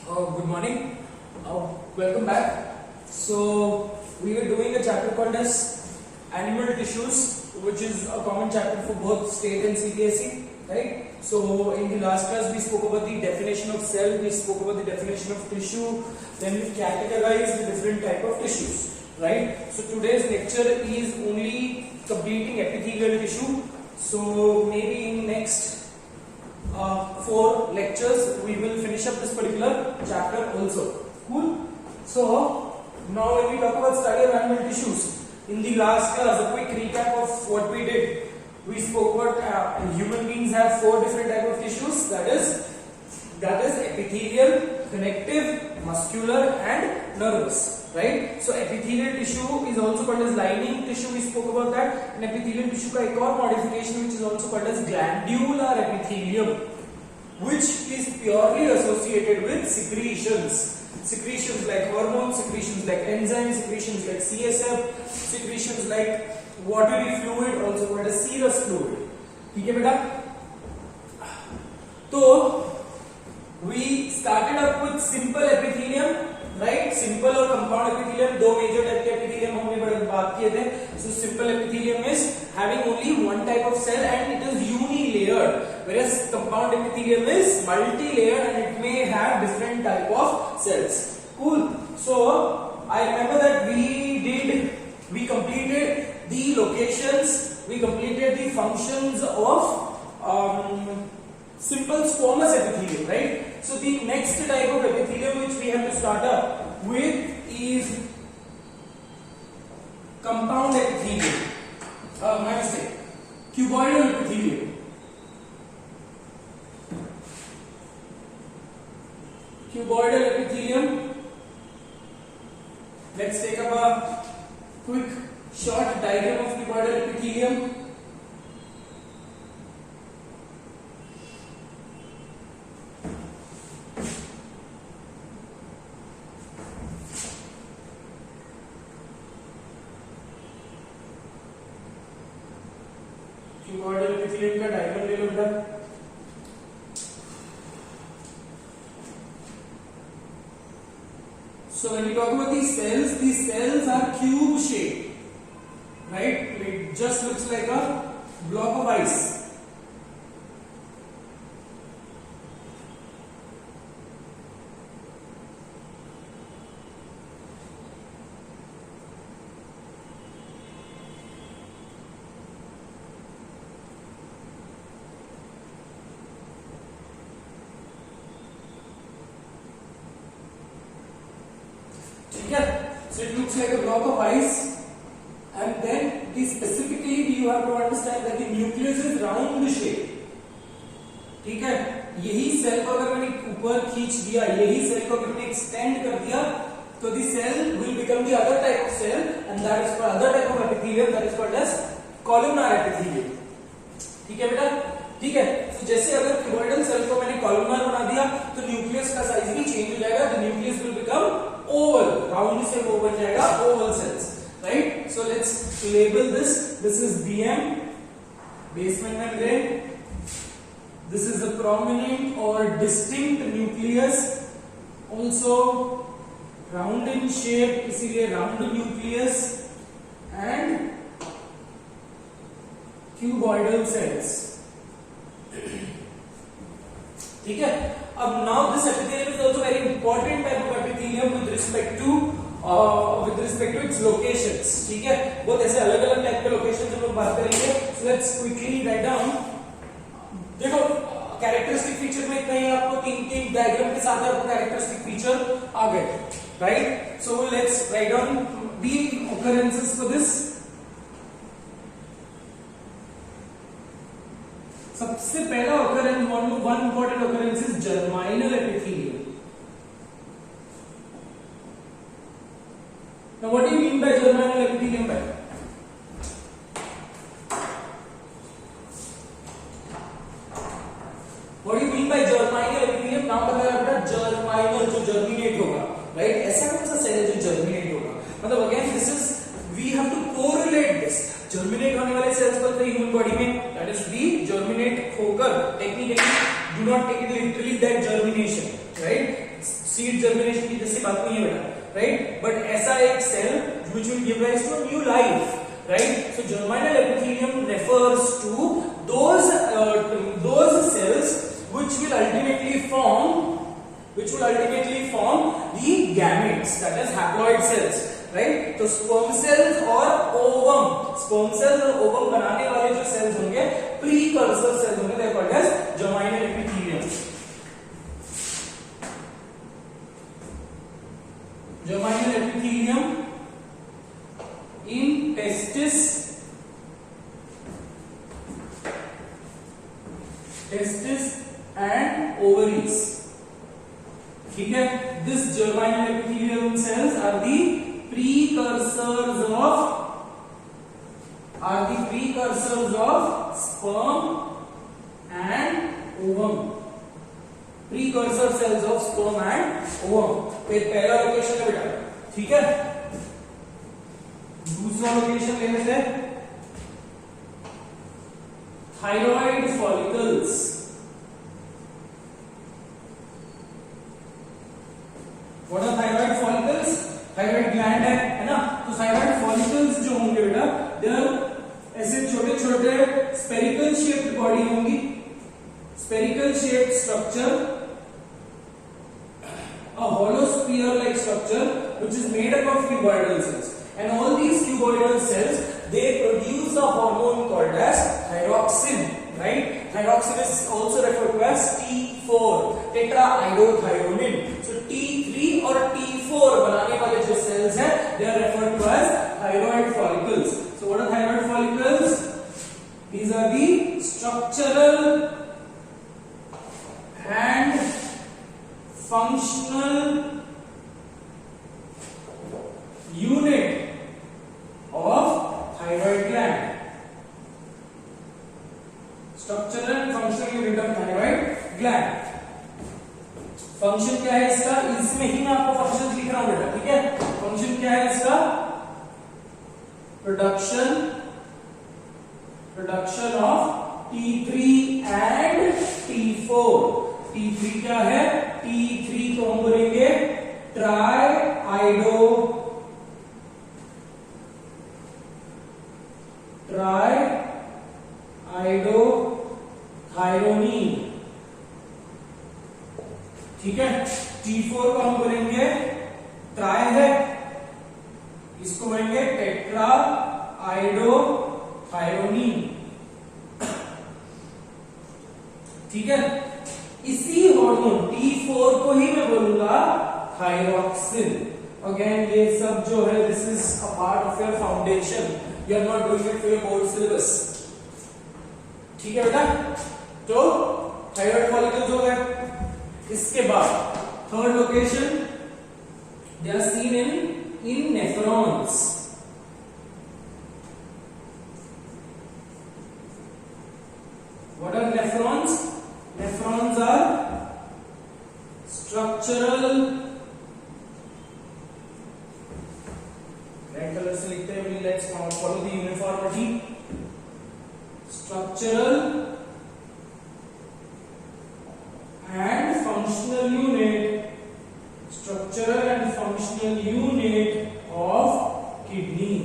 Good morning. Welcome back. So we were doing a chapter called as animal tissues, which is a common chapter for both state and CBSE, right? So in the last class we spoke about the definition of cell, we spoke about the definition of tissue, then we categorized the different type of tissues, right? So today's lecture is only completing epithelial tissue. So maybe in next 4 lectures we will finish up this particular chapter also. Cool. So now when we talk about study of animal tissues, in the last class a quick recap of what we did. We spoke about human beings have 4 different type of tissues, that is epithelial, connective, muscular and nervous, right? So epithelial tissue is also called as lining tissue, we spoke about that. And epithelial tissue का एक और modification which is also called as glandular epithelium, which is purely associated with secretions like hormones, secretions like enzymes, secretions like CSF, secretions like watery fluid, also called as serous fluid. ठीक है बेटा? तो we started up with simple epithelium, right? Simple और compound epithelium, दो major type के epithelium हमने बात किए थे. So simple epithelium is having only one type of cell and it is unilayered, whereas compound epithelium is multi-layered and it may have different type of cells. Cool. So I remember that we completed the locations, we completed the functions of simple squamous epithelium, right? So the next type of epithelium which we have to start up with is compound epithelium. My mistake. Cuboidal epithelium. Cuboidal epithelium. Let's take up a quick short diagram of cuboidal epithelium. Cuboidal epithelium का diagram ले लो बेटा. So when we talk about these cells are cube shaped, right? It just looks like a block of ice. So it looks like a block of ice, and then specifically you have to understand that the nucleus is round shape. ठीक है? यही cell को अगर मैंने ऊपर खींच दिया, यही सेल को अगर मैंने एक्सटेंड कर दिया, तो the cell will become the other type of cell, and that is called other type of epithelium, that is called as columnar epithelium. ठीक है बेटा? ठीक है. तो जैसे अगर क्यूबॉइडल सेल को मैंने कॉलमनार बना दिया, तो न्यूक्लियस का साइज भी चेंज हो जाएगा. The nucleus will become oval, round से वो बन जाएगा oval cells, right? So let's label this. This is BM, basement membrane. This is a prominent or distinct nucleus, also round in shape, इसीलिए round nucleus and cuboidal cells. ठीक है? अब now this epithelium is also very important type of epithelium with respect to its locations. ठीक है? बहुत ऐसे अलग-अलग type के लोकेशन हम लोग बात करेंगे. So let's quickly write down. देखो कैरेक्टरिस्टिक फीचर में इतना ही आपको तीन डायग्राम के साथ आपको कैरेक्टरिस्टिक फीचर आ गए, right? So let's write down the occurrences for this. सबसे पहला occurrence, one important occurrence is germinal epithelium. Now what do you mean by germinal epithelium? What do you mean by germinal epithelium? नाम बताया आपका germinal, जो germinate होगा, right? ऐसा कौन सा सेल है जो germinate होगा? मतलब again this is we have to correlate this. Germinate होने वाले cells बनते हैं human body में, that is the germinate होकर technically do not take it literally that germination, right? Seed germination की जैसी बात नहीं है बेटा, राइट, बट ऐसा एक cell which will give rise to a new life, right? So germinal epithelium refers to those cells which will ultimately form the gametes, that is haploid cells, right? तो sperm cells और ovum बनाने वाले जो cells होंगे precursor cells होंगे, they are called as germinal epithelium. Germinal epithelium in testis and ovaries. ठीक है, this germinal epithelium cells are the precursors of sperm and ovum. Precursor cells of sperm and ovum. ये पहला location है बेटा, ठीक है. दूसरा लोकेशन ले लेते हैं, thyroid follicles. What are thyroid follicles? Thyroid gland है ना, तो थायराइड फॉलिकल्स जो होंगे बेटा, दे आर ऐसे छोटे छोटे स्पेरिकल शेप्ड बॉडी होंगी, spherical shaped structure, a hollow sphere like structure which is made up of cuboidal cells, and all these cuboidal cells, they produce a hormone called as thyroxine, right? Thyroxine is also referred to as T4, tetraiodothyronine. So T3 और T4 बनाने वाले जो cells हैं, they are referred to as thyroid follicles. So what are thyroid follicles? These are the structural and functional unit of thyroid gland. Structural and functional unit of thyroid gland. Function क्या है इसका? इसमें ही मैं आपको function लिख रहा हूं बेटा, ठीक है. फंक्शन क्या है इसका? Production of T3 and T4. T3 क्या है? T3 को हम बोलेंगे ट्राइआइडोथायरोनिन, ठीक है. T4 को हम बोलेंगे, ट्राई है, इसको बोलेंगे टेट्रा आइडोथायरोनिन, ठीक है. इसी हार्मोन T4 को ही मैं बोलूंगा थायरॉक्सिन. अगेन ये सब जो है, this is a part of your foundation, you are not doing it for your board syllabus, ठीक है बेटा. तो थायराइड फॉलिकल्स हो गए. इसके बाद third location, they are seen in nephrons. What are nephrons? Nephrons are structural, red colour से लिखते हैं, let's follow the uniformity. Structural and functional unit of kidney.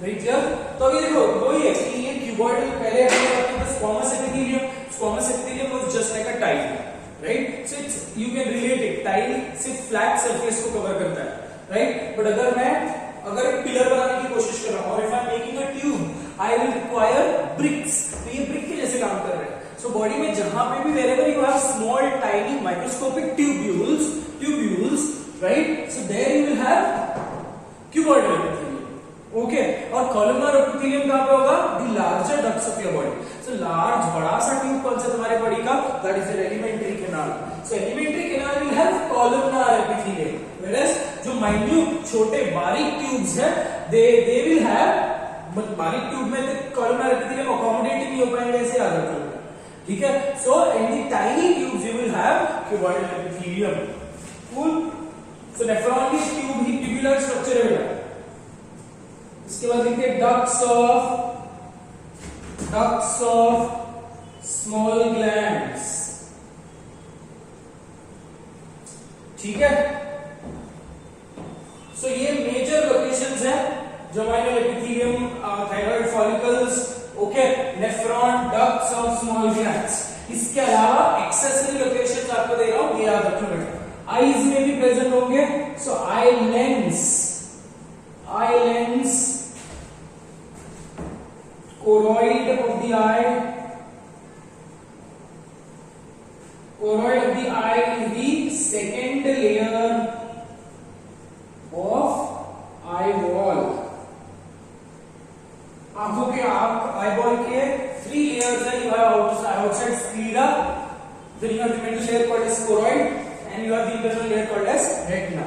Very clear? तो अभी देखो वही है कि ये क्यूबॉइडल, पहले हमने बात की squamous epithelium. Squamous epithelium was just like a tile, right. So it's, you can relate it, tile सिर्फ फ्लैट सरफेस को कवर करता है, राइट. बट अगर एक पिलर बनाने की कोशिश कर रहा हूं, और if I am making a tube, I will require bricks. तो ये ब्रिक के जैसे काम कर रहे हैं. सो बॉडी में जहां पे भी wherever you have small tiny microscopic tubules, right? So there you will have cuboidal epithelium. Okay. और कॉलमनर एपिथेलियम कहां पे होगा? The larger ducts of your body. So large, बड़ा सा ट्यूब कौन सा तुम्हारे बॉडी का? That is your alimentary canal. So alimentary canal will have columnar epithelium, whereas जो माइन्यूट छोटे बारीक ट्यूब्स है, दे विल हैव, बारीक ट्यूब में कॉलमनर एपिथेलियम अकोमोडेट ही नहीं हो पाएंगे, ऐसे याद रखो, ठीक है. So in the tiny tubes you will have cuboidal epithelium. Cool. So nephron की ट्यूब ही ट्यूबुलर स्ट्रक्चर है. इसके बाद लिखते हैं डक्ट्स ऑफ स्मॉल ग्लैंड्स. ठीक है, सो ये मेजर लोकेशंस है, germinal epithelium, thyroid follicles, okay, nephron, ducts और स्मॉल ग्लैंड्स। इसके अलावा एक्सेसरी लोकेशंस आपको दे रहा हूं, ये याद रखना। आईज में भी प्रेजेंट होंगे, so eye lens, choroid of the eye, choroid of the eye is the second layer of eye wall. आंखों के आई बॉल के 3 layers है, you have outside sclera, then you have the middle layer called as choroid, and you have the internal layer called as retina.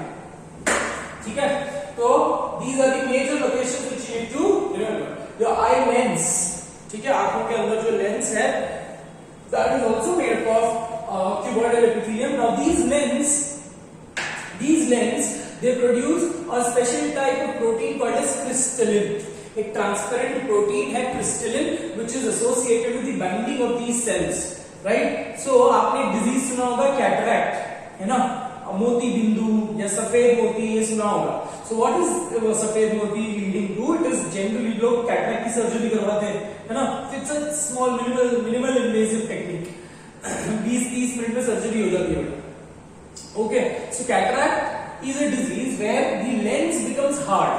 ठीक है, तो these are the major locations which you need to remember. Your eye lens, ठीक है, आंखों के अंदर जो lens है, that is also made up of cuboidal epithelium. Now these lens they produce a special type of protein called as crystallin. एक transparent protein है crystalline, which is associated with the binding of these cells, right? So आपने disease सुना होगा cataract, है ना, मोती बिंदु या सफेद मोती, ये सुना होगा. सो व्हाट इज सफेद मोती leading to? It is generally लोग कैटरैक्ट की सर्जरी करवाते हैं, है ना. It's a small minimal invasive technique, 20-30 minute में सर्जरी हो जाती है. Okay, so cataract is a disease where the lens becomes hard.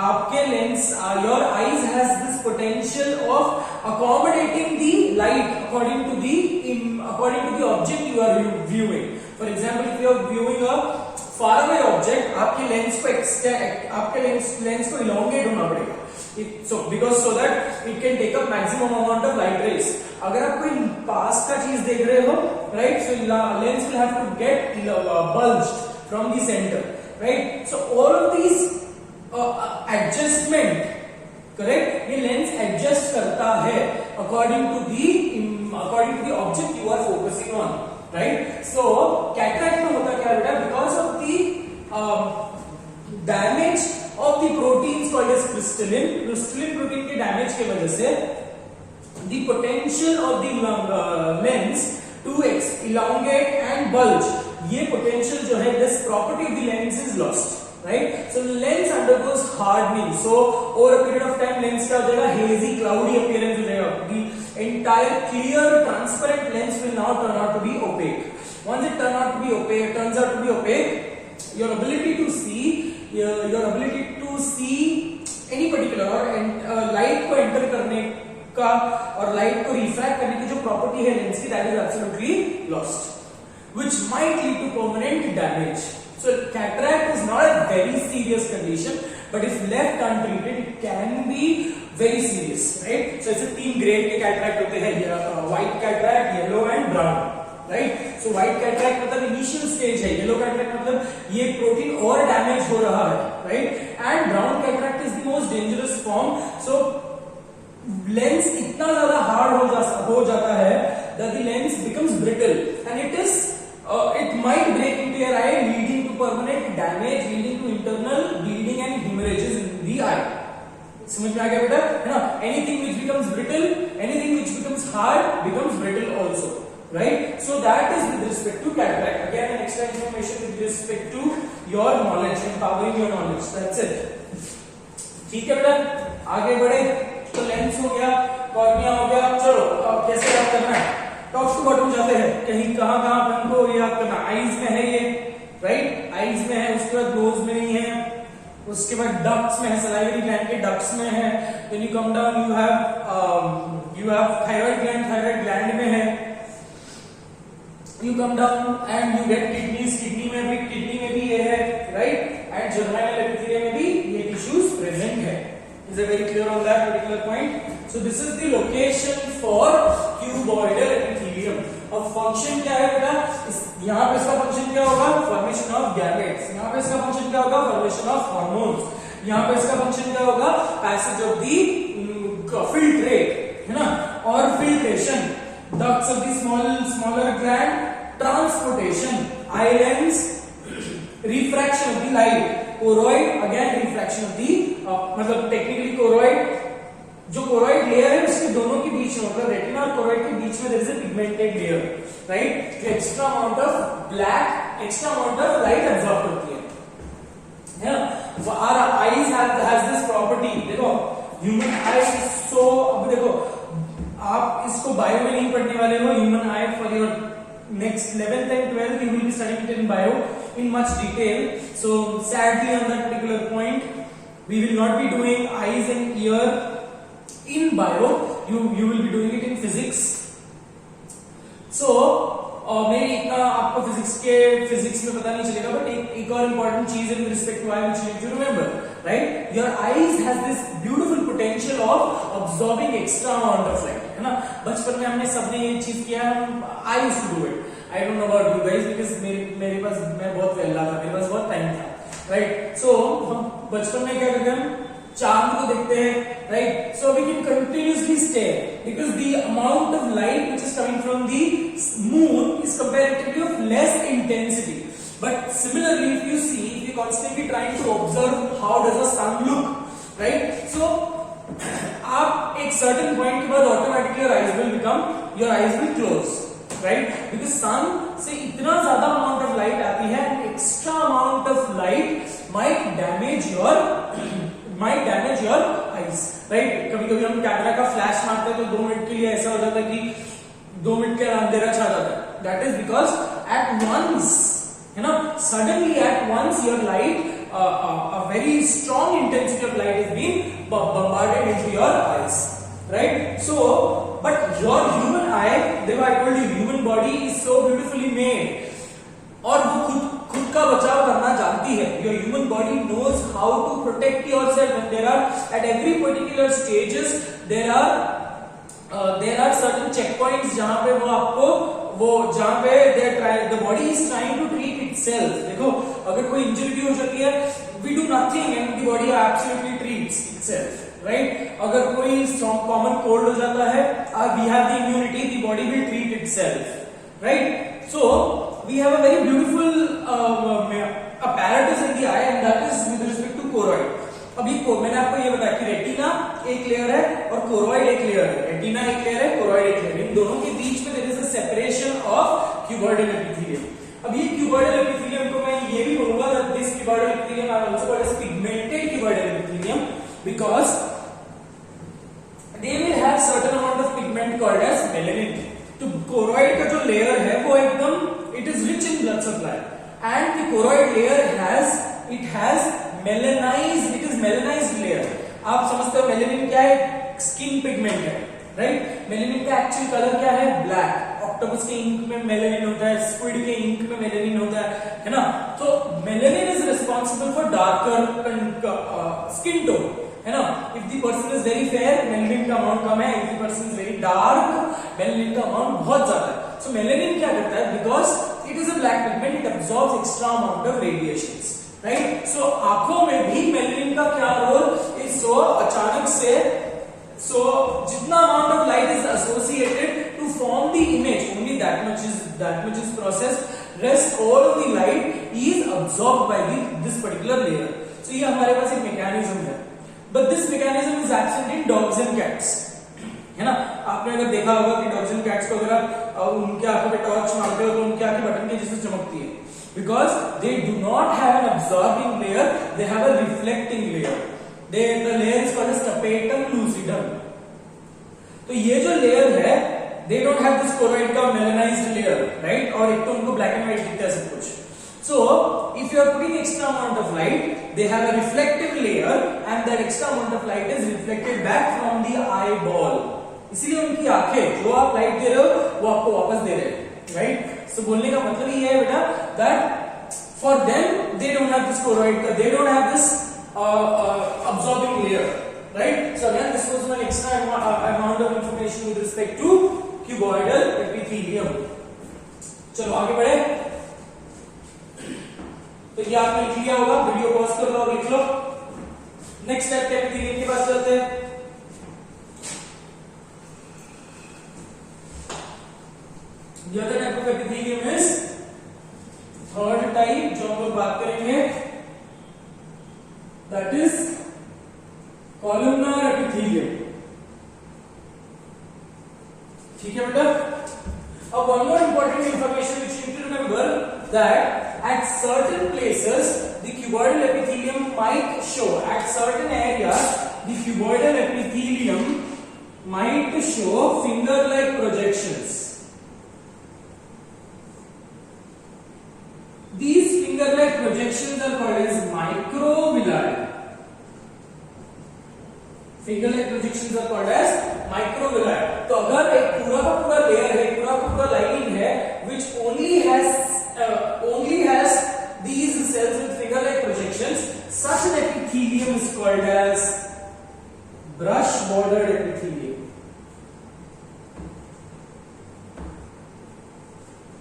आपके lens, your eyes has this potential of accommodating the light according to the object you are viewing. For example, if you are viewing a far away object, आपके lens को elongate होना पड़ेगा. So that it can take up maximum amount of light rays. अगर आप कोई पास का चीज देख रहे हो, right? So lens will have to get bulged from the center, right? So all of these adjustment, correct? ये लेंस adjust करता है according to the object you are focusing on. Right? So cataract में होता क्या बेटा? Because of the damage of the proteins called as crystallin protein के damage के वजह से the potential of the lens to elongate and bulge, ये potential जो है, this property of the lens is lost. Right? So the lens undergoes hardening. So over a period of time lens क्या हो जाएगा? Hazy, cloudy appearance हो जाएगा. The entire clear transparent lens will now turn out to be opaque. Once it turns out to be opaque, your ability to see any particular light को enter करने का और light को refract करने की जो property है लेंस की, that is absolutely lost, which might lead to permanent damage. So cataract is not a very serious condition, but if left untreated, it can be very serious, right? So it's a 3 grade के cataract होते हैं, white cataract, yellow and brown, right? So white cataract मतलब initial stage है, yellow cataract मतलब ये protein और damage हो रहा है, right? And brown cataract is the most dangerous form. So lens इतना ज़्यादा hard हो जाता है that the lens becomes brittle and it might break into your eye, leading to permanent damage, leading to internal bleeding and hemorrhages in the eye. समझ में आ गया बेटा, है ना? Anything which becomes brittle, anything which becomes hard becomes brittle also, right? So that is with respect to cataract. Again, an extra information with respect to your knowledge, empowering your knowledge. That's it. ठीक है बेटा, आगे बढ़े. तो lens हो गया, cornea हो गया. चलो अब कैसे याद करना है? टॉप टू बॉटम जाते हैं. कहीं कहाँ अपन को याद करना? आईज में है ये, राइट? आईज में है, उसके बाद नोज में नहीं है, उसके बाद डक्ट्स में है, सलाइवरी ग्लैंड के डक्ट्स में है. Then you come down, you have thyroid gland में है. You come down and you get kidneys. Kidney में भी ये है, राइट? एंड जर्माइनल एपिथेलियम में भी ये टिश्यूज प्रेजेंट है. Is it very clear on that particular point? So this is the location for cuboidal epithelium. अब फंक्शन क्या है बेटा? यहाँ पे इसका फंक्शन क्या होगा? Formation of gametes. यहाँ पे इसका फंक्शन क्या होगा? Formation of hormones. यहाँ पे इसका फंक्शन क्या होगा? पैसेज ऑफ दी फिल्ट्रेट, है ना, और filtration. Ducts of the smaller gland, transportation, islands, refraction of the light. Choroid, again refraction of the, मतलब टेक्निकली कोरोइड, जो कोरोइड लेयर है उसके दोनों के बीच में, मतलब रेटिना और कोरोइड के बीच में there is a pigmented layer, right? Extra amount of black extra amount of light absorb करती है ना। Our eyes has this property, देखो ह्यूमन आई सो, अब देखो आप इसको बायो में नहीं पढ़ने वाले हो, human I for your next 11th and 12th you will be studying it in bio in much detail, so sadly on that particular point we will not be doing eyes and ear in bio, you will be doing it in physics. So मेरी इतना आपको physics में पता नहीं चलेगा, but एक और important चीज है with respect to eye which you need to remember, right? Your eyes has this beautiful potential of absorbing extra amount of light, है ना। बचपन में हमने सबने ये चीज किया, I used to do it, I don't know about you guys because मेरे पास मैं बहुत वेला था, मेरे पास बहुत टाइम था, राइट? सो हम बचपन में क्या करते हैं, चांद को देखते हैं, right? So we can continuously stare because the amount of light which is coming from the moon is comparatively of less intensity. But similarly, if you see, if you constantly trying to observe how does the sun look, right? So आप एक certain point के बाद automatically your eyes will close, right? Because sun से इतना ज्यादा amount of light आती है, extra amount of light might damage your eyes, right? कभी-कभी हम कैमरा का फ्लैश मारते हैं तो 2 मिनट के लिए ऐसा हो जाता है कि 2 मिनट के अंधेरा छा जाता है. That is because at once, है ना, suddenly at once your light, a very strong intensity of light is being bombarded into your eyes, right? So, but your human eye, देखो I told you, human body is so beautifully made, और वो खुद का बचाव करना जानती है. Your human body knows how to protect yourself, and there are at every particular stages there are certain checkpoints जहां पे जहां पे the body is trying to treat itself. देखो अगर कोई इंजरी भी हो जाती है, we do nothing and the body absolutely treats itself, right? अगर कोई common cold हो जाता है, we have the immunity, the body will treat itself, right? So we have a very beautiful apparatus in the eye, and that is with respect to choroid. अभी मैंने आपको ये बताया कि रेटिना एक लेयर है और कोरोइड एक लेयर है. रेटिना एक लेयर है, कोरोइड एक लेयर है. इन दोनों के बीच में there is a separation of cuboidal epithelium. अब ये क्यूबॉइडल एपिथेलियम को मैं ये भी बोलूंगा that this cuboidal epithelium are also called as pigmented cuboidal epithelium because they will have certain amount of pigment called as melanin. तो choroid का जो लेयर है वो एकदम it is rich in blood supply, and the choroid layer has melanized, it is melanized layer. आप समझते हो melanin क्या है? स्किन पिगमेंट है, राइट? मेलानिन का एक्चुअल कलर क्या है? ब्लैक. ऑक्टोपस के इंक में मेलानिन होता है, स्क्विड के इंक में मेलानिन होता है ना. तो melanin is responsible for darker skin tone, है ना. If the person is very fair, melanin का अमाउंट कम है. If the person is very dark, melanin का अमाउंट बहुत ज्यादा है. सो मेलानिन क्या करता है? Because it is a black pigment, it absorbs extra amount of radiations, right? सो आंखों में भी मेलानिन का क्या रोल इज अचानक से जितना amount of light is associated to form the image, only that much is processed. Rest all of the light is absorbed by this particular layer. सो ये हमारे पास एक मैकेनिज्म है, but this mechanism is absent in dogs and cats, है ना. आपने अगर देखा होगा कि डॉग्स एंड कैट्स को अगर आप उनके आंखों पे टॉर्च मारते हो तो उनकी आंखें बटन के जैसे चमकती है, because they do not have an absorbing layer, they have a reflecting layer. The layer is called as tapetum lucidum. तो ये जो लेयर है, they don't have this choroid का melanized layer, right? और एक तो उनको black and white दिखता है सब कुछ. So if you are putting extra amount of light, they have a reflective layer, and that extra amount of light is reflected back from the eyeball. इसीलिए उनकी आंखें जो आप लाइट दे रहे हो वो आपको वापस दे रहे हैं, right? So बोलने का मतलब ये है बेटा that for them they don't have this choroid, they don't have this absorbing layer, right? So again this was one extra amount of information with respect to cuboidal epithelium. चलो आगे बढ़े. तो ये आपने लिख लिया होगा, वीडियो पॉज कर लो और लिख लो. नेक्स्ट स्टेप के एपिथेलियम के पास चलते हैं. The other type of epithelium is third type जो हम लोग बात करेंगे, that is columnar epithelium. ठीक है बेटा. अब one more important information which you need to remember that at certain places the cuboidal epithelium might show, at certain areas the cuboidal epithelium might show finger like projections. These finger like projections are called as microvilli. Finger like projections are called as microvilli. तो अगर एक पूरा का पूरा layer है, पूरा का पूरा लाइनिंग है which only has these cells with finger like projections, such an epithelium is called as brush bordered epithelium.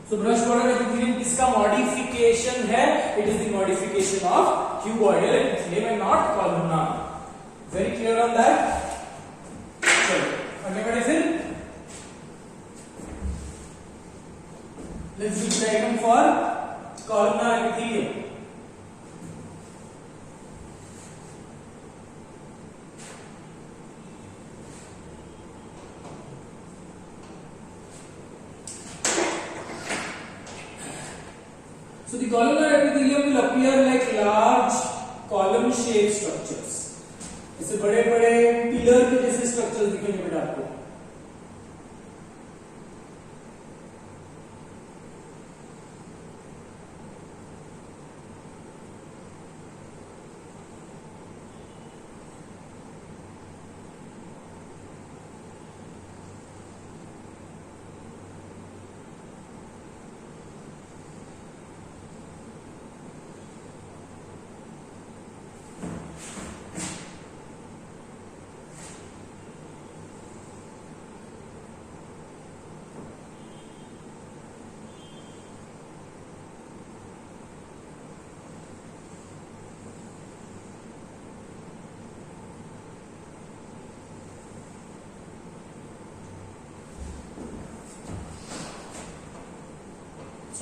So brush bordered epithelium किसका मॉडिफिकेशन है? It is the modification of cuboidal epithelium and not columnar. Very clear on that? चलो आगे बढ़े फिर. Let's do the diagram for columnar epithelium. So the columnar epithelium will appear like large column-shaped structures. ऐसे बड़े-बड़े pillar के जैसे structures दिखेंगे बेटा आपको.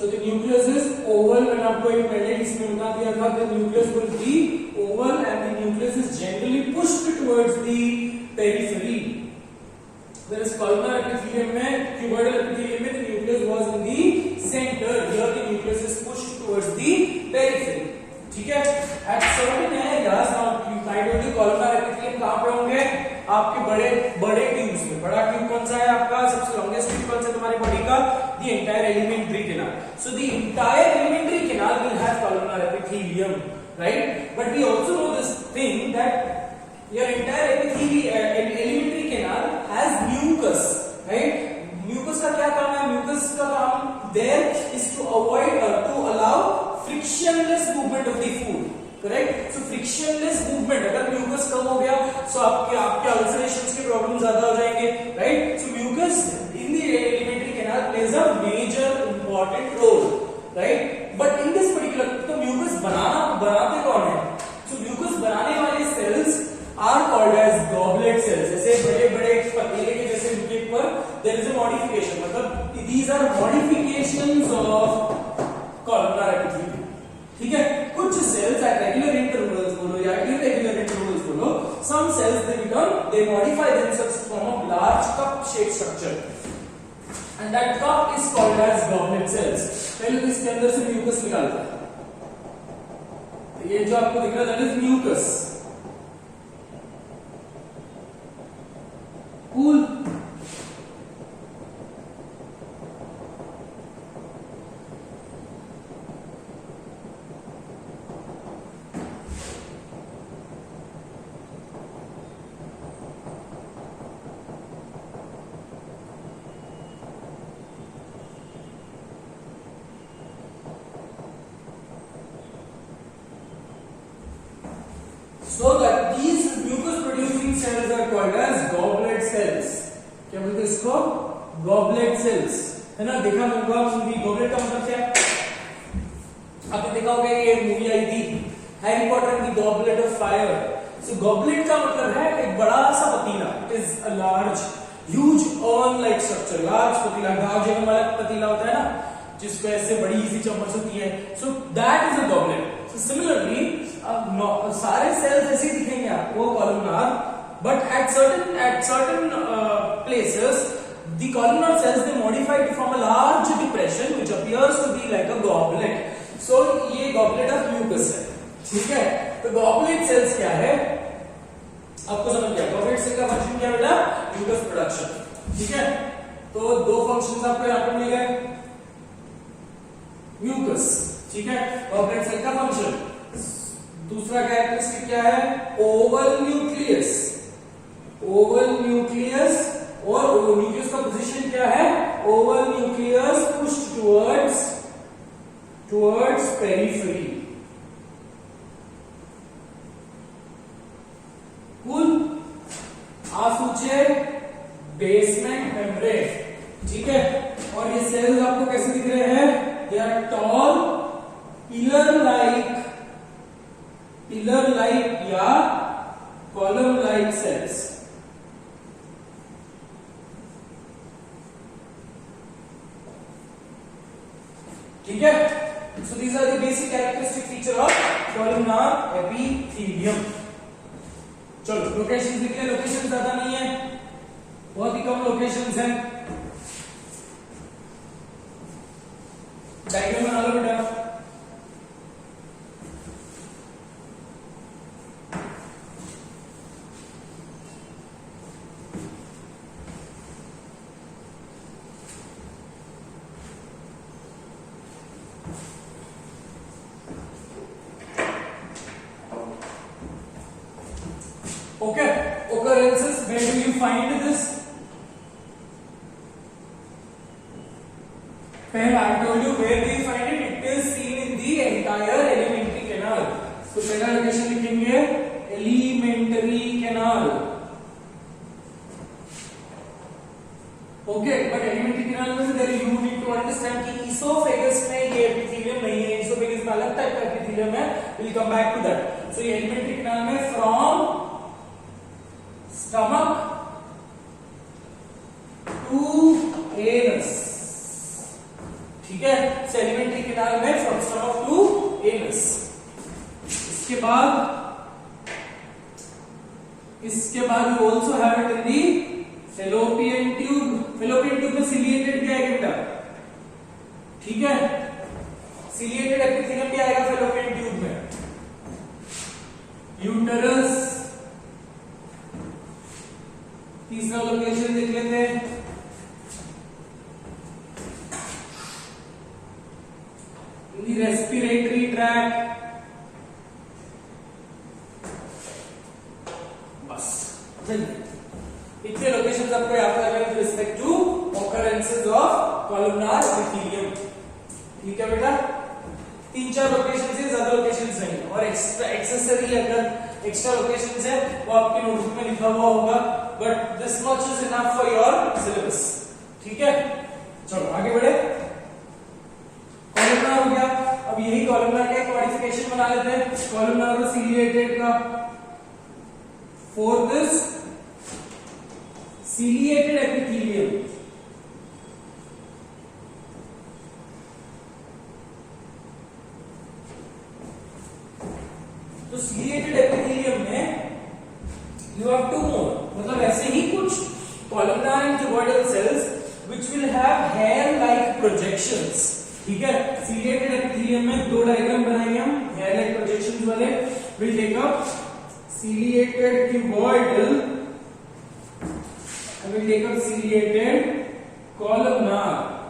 So the nucleus is oval. मैंने आपको एक पहले इसमें बता दिया था the nucleus will be oval and the nucleus is generally pushed towards the periphery. Whereas columnar epithelium में, cuboidal epithelium में the nucleus was in the center. Here the nucleus is pushed towards the periphery. ठीक है? At certain areas, now I told you columnar epithelium कहाँ पे होंगे? आपके बड़े tubes में. बड़ा ट्यूब कौन सा है आपका? सबसे लॉन्गेस्ट ट्यूब कौन सा है तुम्हारी बॉडी का? The entire alimentary canal. So the entire alimentary canal will have columnar epithelium, right? But we also know this thing that your entire alimentary canal has mucus, right? Mucus का क्या काम है? Mucus का काम there is to avoid to allow frictionless movement of the food. Correct? So frictionless movement, अगर mucus कम हो गया, so आपके ulcerations के problem ज्यादा हो जाएंगे, right? So mucus in the alimentary canal plays a major important role, right? But in this particular, तो mucus बनाते कौन है? So mucus बनाने वाले cells are called as goblet cells. जैसे बड़े-बड़े पतीले के जैसे उनके ऊपर there is a modification, मतलब these are modifications of columnar epithelium. ठीक है? कुछ cells at regular intervals बोलो या irregular intervals बोलो, some cells they modify themselves to form a large cup-shaped structure, and that cup is called as goblet cells. पहले तो इसके अंदर से mucus निकालता है. तो ये जो आपको दिख रहा है that is mucus. Cool. So that these mucus producing cells are called as goblet cells. क्या बोलते हैं इसको? Goblet cells. है ना? देखा होगा मूवी गॉबलेट का मतलब क्या है? आपने देखा होगा ये मूवी आई थी Harry Potter and the goblet of fire. So goblet का मतलब है एक बड़ा सा पतीला. It is a large huge earn like structure. Large पतीला, गांव जगह वाला पतीला होता है ना, जिसको ऐसे बड़ी इजी चम्मच होती है. सो that is a goblet. So similarly सारे सेल्स ऐसे दिखेंगे आपको columnar, but at certain places the columnar cells they modify to form a large depression which appears to be like a goblet. So ठीक है, तो गॉबलेट सेल्स क्या है आपको समझ गया। गॉबलेट सेल का फंक्शन क्या बेटा, म्यूकस प्रोडक्शन। ठीक है, तो दो फंक्शंस आपको यहां पर मिल गए, म्यूकस, ठीक है, गॉबलेट सेल का फंक्शन। दूसरा कैरेक्टरिस्टिक क्या है, ओवल न्यूक्लियस। ओवल न्यूक्लियस, और न्यूक्लियस का पोजीशन क्या है, Oval nucleus pushed towards periphery. कुल आसूचे बेसमेंट मेम्ब्रेन। ठीक है, और ये सेल्स आपको कैसे दिख रहे हैं, they are tall pillar like या कॉलम लाइक सेल्स। ठीक है, so these are the basic characteristic feature of columnar epithelium. चलो लोकेशन लिख ले, लोकेशन ज्यादा नहीं है, बहुत ही कम लोकेशंस हैं। डायग्राम बना लो बेटा। Okay, occurrences, where do you find this? Pehla, I told you where do you find it? It is seen in the entire alimentary canal. So पहला लोकेशन लिखेंगे elementary canal. Okay, but elementary canal में there you need to understand कि esophagus में ये epithelium नहीं है, esophagus में अलग टाइप का epithelium है. We'll come back to that. So ये elementary canal में from stomach to anus. ठीक है, सेलिमेंट्री कैनाल में फ्रॉम स्टमक टू एनस। इसके बाद you also have it in the fallopian tube. Fallopian tube में सिलिएटेड क्या है बेटा, ठीक है, सिलिएटेड एपिथेलियम भी आएगा फेलोपियन ट्यूब में। यूटरस, तीसरा लोकेशन देख लेते हैं, रेस्पिरेटरी ट्रैक्ट। बस इतने लोकेशंस आपको याद करना है with respect to occurrences of columnar epithelium. ठीक है बेटा, 3-4 लोकेशन से ज्यादा लोकेशन नहीं, और एक्स्ट्रा एक्सेसरी अगर एक्स्ट्रा लोकेशन है वो आपके नोटबुक में लिखा हुआ होगा, but this much is enough for your syllabus. ठीक है, चलो आगे बढ़े। कॉलमनार हो गया, अब यही कॉलमनार का एक मॉडिफिकेशन बना लेते हैं, कॉलमनार और सिलिएटेड का। फॉर दिस सिलिएटेड एपिथेलियम, तो सिलिएटेड एपिथेलियम में यू हैव 2 मोर, मतलब ऐसे ही कुछ columnar and cuboidal cells which will have hair like projections. ठीक है, सिलिएटेड एपिथेलियम में 2 डायग्राम बनाएंगे हम हेयर लाइक प्रोजेक्शंस वाले। Will take up ciliated cuboidal and we'll take up ciliated columnar.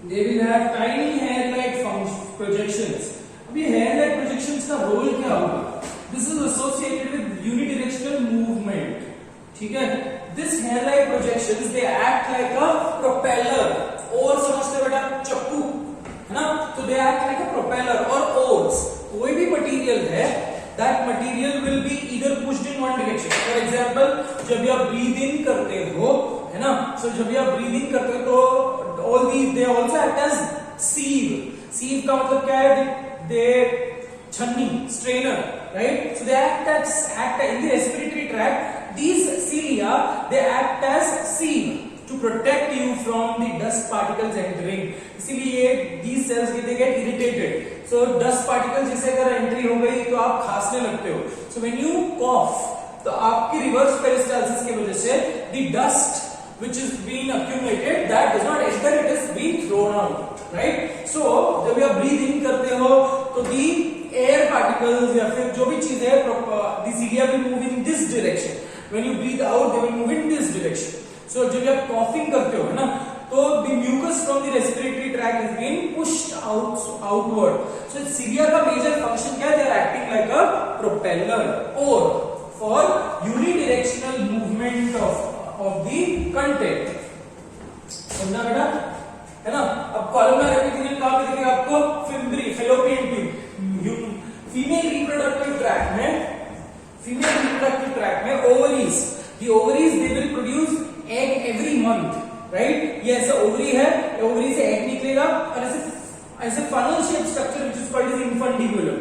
They will have tiny hair-like projections. अब ये hair-like projections का role क्या होगा? This is associated with unidirectional movement. ठीक है? This hair-like projections they act like a propeller. और समझते बेटा चक्कू, है ना? तो they act like a propeller or oars. कोई भी material है, that material will be either pushed in one direction. For example, जब आप breathe in करते हो, है ना? So जब आप breathe in करते हो तो all these they also act as sieve. Sieve का मतलब क्या है? They छन्नी, strainer, right? So they act in the respiratory tract. These cilia, they act as sieve to protect you from the dust particles entering. इसीलिए these cells they get irritated. So dust particles जैसे अगर entry हो गई तो आप खांसने लगते हो. So when you cough, तो आपकी रिवर्स पेरिस्टाल्सिस की वजह से the dust which is being accumulated that does not enter, it is being thrown out, right? So जब आप breathe in करते हो तो the air particles या फिर जो भी चीज है the cilia will move in this direction. When you breathe out they will move in this direction. So जब आप coughing करते हो ना तो the mucus from the respiratory tract is being pushed outward. So cilia का major function क्या है? They are acting like a propeller or for unidirectional movement of the content. समझा बेटा? है ना? अब columnar epithelium कहाँ पे दिखेगा आपको? Fimbri, fallopian tube. Female reproductive tract में ovaries. The ovaries they will produce egg every month, right? ये ऐसा ओवरी है, ओवरी से एग निकलेगा और ऐसे funnel shape structure which is called as infundibulum.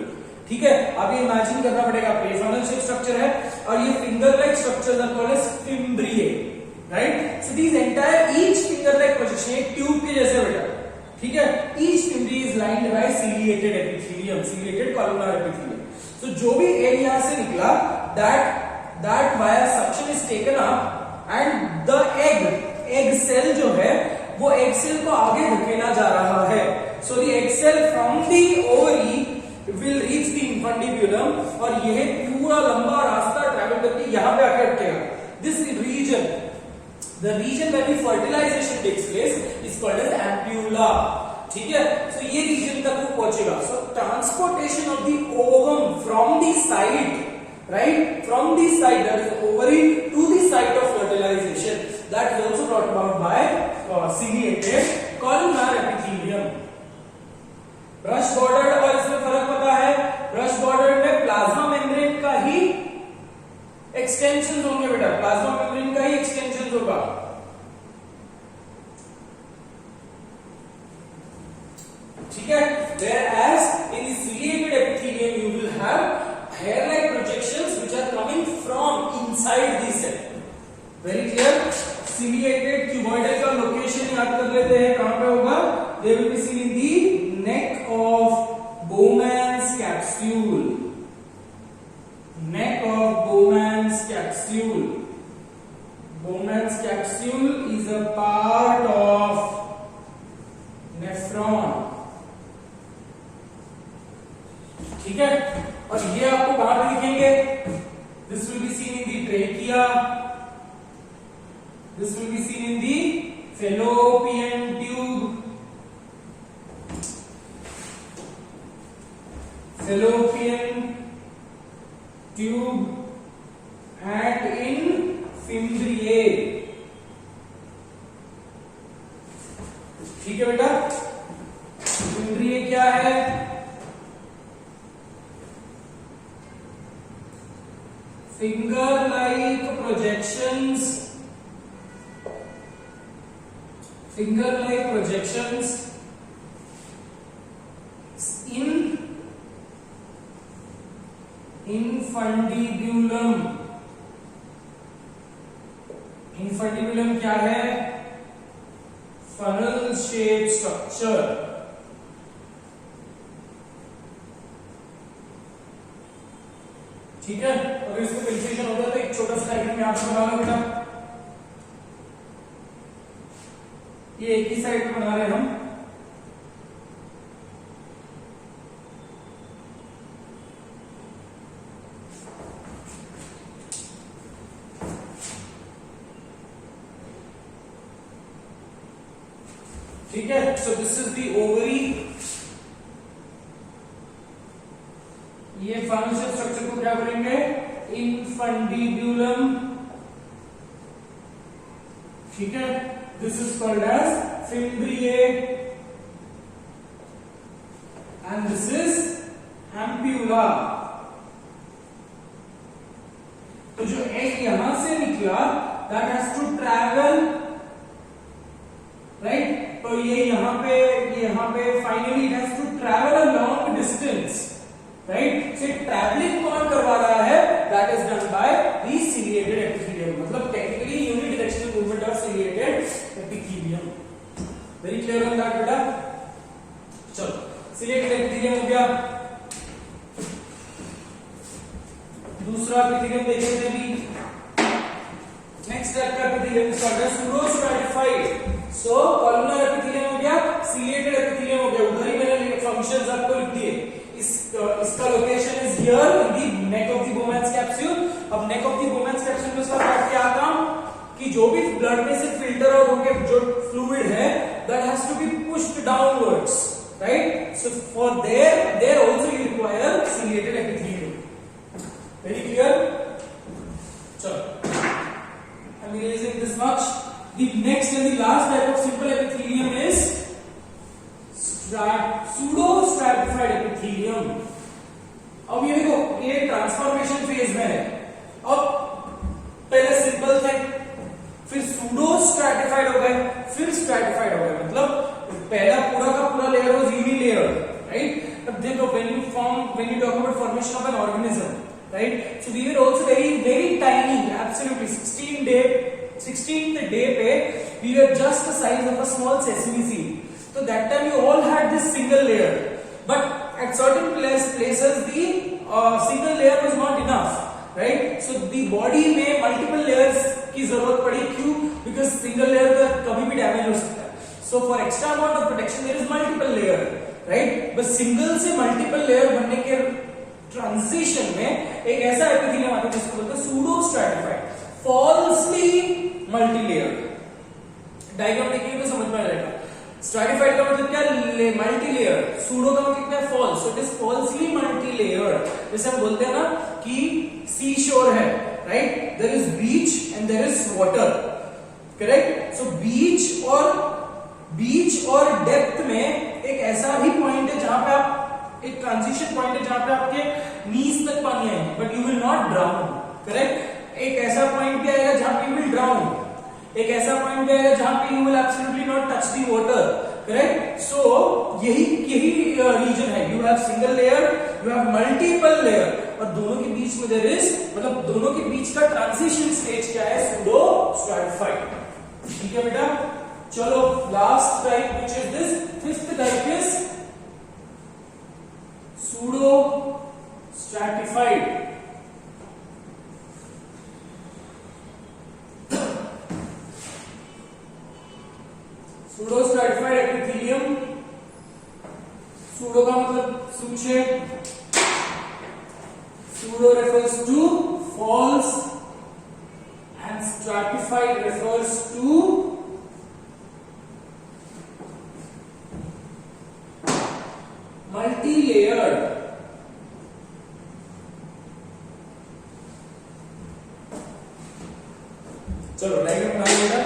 ठीक है, आप ये इमेजिन करना पड़ेगा आपको. ये फनल शेप स्ट्रक्चर है और ये finger like structures are called as fimbriae, right? So this entire each finger like projection एक ट्यूब के जैसे बेटा, ठीक है? Each fimbria is lined by ciliated epithelium, ciliated columnar epithelium. So जो भी एग यहां से निकला that via suction is taken up and the egg cell जो है वो egg cell को आगे धकेला जा रहा है. So the egg cell from the ovary will reach the infundibulum और यह पूरा लंबा रास्ता ट्रैवल करके यहाँ पे आके अटकेगा. This region, the region where the fertilization takes place is called as ampulla. ठीक है? So ये region तक वो पहुंचेगा. So transportation of the ovum from the site, right, from the site, that is ovary, to the site of fertilization, that is also brought about by ciliated columnar epithelium. Brush bordered और इसमें फर्क पता है? Brush bordered में plasma membrane का ही extension होंगे बेटा, प्लाज्मा मेम्ब्रेन का ही एक्सटेंशन होगा. ठीक है? Whereas in the ciliated epithelium you will have hair-like projections which are coming from inside the cell. Very clear? Ciliated cuboidal का लोकेशन याद कर लेते हैं, कहां पे होगा? They will be seen in the neck of Bowman's capsule. Neck of Bowman's capsule. Bowman's capsule is a part of nephron. ठीक है? और ये आपको कहां पे दिखेंगे? This will be seen in the trachea. This will be seen in the fallopian tube. Fallopian tube and in fimbriae. ठीक है बेटा? फिम्ब्रिए क्या है? finger-like projections in infundibulum. Infundibulum क्या है? funnel shaped structure. ठीक है? अगर इसको कंफ्यूजन होता है तो एक छोटा सा डायग्राम यहां पे बना लो बेटा. ये एक ही साइड पे बना रहे हम. ठीक है? So this is the ovary. ये फंक्शन स्ट्रक्चर को क्या बोलेंगे? infundibulum. ठीक है? This is called as fimbriae and this is ampulla. तो जो egg यहां से निकला that has to travel, right? तो ये यहां पे finally it has to travel a long distance. Right. से ट्रैवलिंग कौन करवा रहा है? That is done by the ciliated epithelium, मतलब technically unidirectional movement of ciliated epithelium. Very clear on that बेटा? चलो सिलिएटेड एपिथेलियम हो गया। दूसरा एपिथेलियम देखेंगे भी। नेक्स्ट टाइप का एपिथेलियम है सूडो स्ट्रैटिफाइड। सो कॉलमनर एपिथेलियम हो गया, सिलिएटेड एपिथेलियम हो गया। उधर ही मैंने फंक्शंस आपको लिख दिए। इसका location is here in the neck of the Bowman's capsule. अब neck of the Bowman's capsule में उसका क्या काम कि जो भी ब्लड में से फिल्टर और होके जो फ्लूइड है that has to be pushed downwards, right. So for there also you require ciliated epithelium. Very clear? चलो I'm erasing this much. The next and the last type of simple epithelium is pseudo-stratified epithelium. अब ये देखो ये transformation phase में है। अब पहले simple थे, फिर pseudo-stratified हो गए, फिर stratified हो गए। मतलब पहला पूरा का पूरा लेयर वाज यूनिलेयर्ड, राइट। अब देखो when you talk about formation of an organism, right, so we were also very tiny, absolutely 16th day पे we were just the size of a small sesame seed. So that time you all had this single layer, but at certain places the single layer was not enough, right. So the body में multiple layers की जरूरत पड़ी। क्यों? Because single layer का कभी भी damage हो सकता है। So for extra amount of protection there is multiple layer, right, but single से multiple layer बनने के ट्रांजिशन में एक ऐसा एपिथेलियम आता है जिसको बोलते हैं pseudo stratified, falsely multilayer. Diagram देखिए तो समझ में आ जाएगा। स्ट्रैटिफाइड का मतलब क्या? मल्टीलेयर। सूडो का मतलब क्या? False. So it is falsely multilayer. जैसे हम बोलते हैं ना कि सी शोर है, right, there is beach and there is water, correct. So beach और डेप्थ में एक ऐसा ही पॉइंट है जहां पे आप एक ट्रांजिशन पॉइंट है जहां पे आपके नीज तक पानी आएगा, but you will not drown, correct. एक ऐसा पॉइंट भी आएगा जहां पे यू विल ड्राउन, एक ऐसा पॉइंट भी आएगा जहां पे you will absolutely not touch the water, correct. So यही रीजन है। You have single layer, you have multiple layer, और दोनों के बीच में देयर इज, मतलब दोनों के बीच का ट्रांजिशन स्टेज क्या है? Pseudo stratified. ठीक है बेटा? चलो last type which is this, fifth type is pseudo stratified। pseudo stratified epithelium, pseudo का मतलब सूचे, pseudo refers to false and stratified refers to multi-layered। चलो डायग्राम बना लेगा।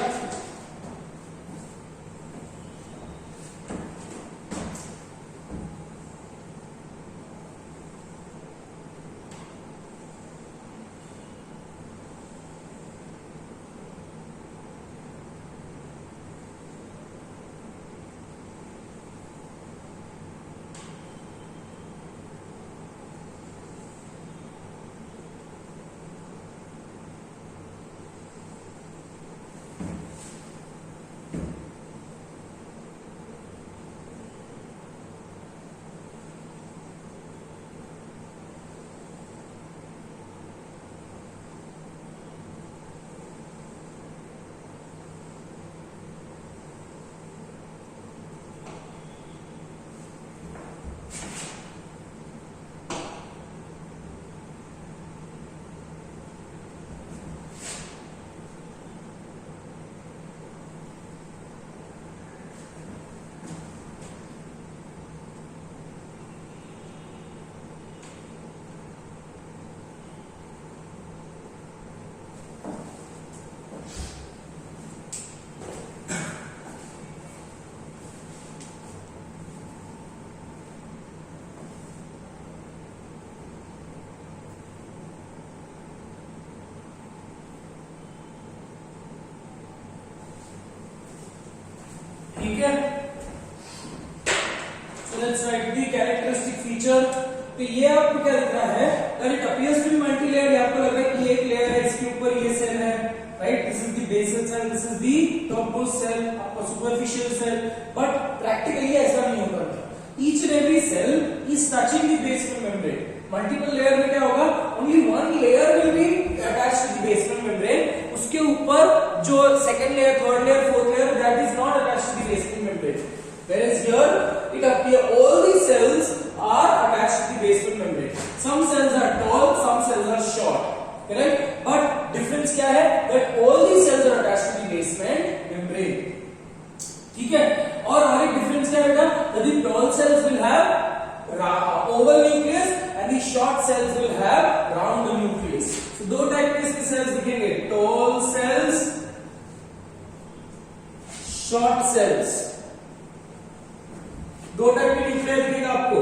ठीक है? So let's write the characteristic feature तो ये आपको क्या दिख रहा है, that it appears to be multi-layered, आपको लग रहा है कि एक लेयर है, इसके ऊपर ये सेल है, right, this is the basal cell, this is the topmost cell, आपका सुपरफिशियल सेल, बट प्रैक्टिकली ऐसा नहीं होता। Each and every cell is touching the basement membrane. Multiple layer में क्या होगा, only one layer will be attached to the basement membrane, उसके ऊपर जो second layer, third layer, fourth layer, that is not attached to the basement membrane. Whereas here it appears all the cells are attached to the basement membrane. Some cells are tall, some cells are short, correct? But difference क्या है, that all the cells are attached to the basement membrane. ठीक है, और हर एक difference क्या है बेटा, the tall cells will have oval nucleus and the short cells will have round nucleus. So दो टाइप के इसके सेल्स दिखेंगे, tall cells, short cells, दो टाइप के न्यूक्लियस दिखेगा आपको।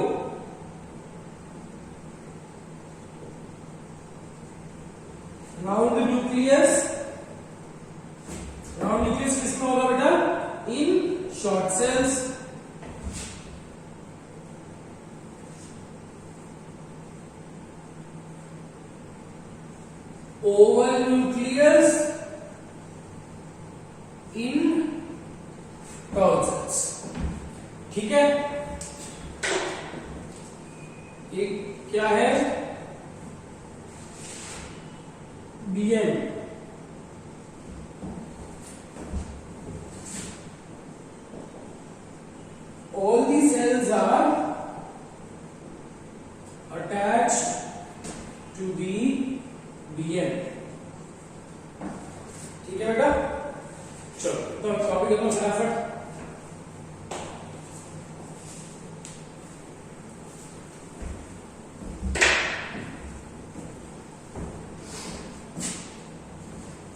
राउंड न्यूक्लियस, राउंड न्यूक्लियस किसमें होगा बेटा, इन short cells, oval nucleus in tall cells। ठीक है, ये क्या है, BM, all the cells are attached to the BM। ठीक है बेटा, चलो तो कॉपी करता हूं फटाफट।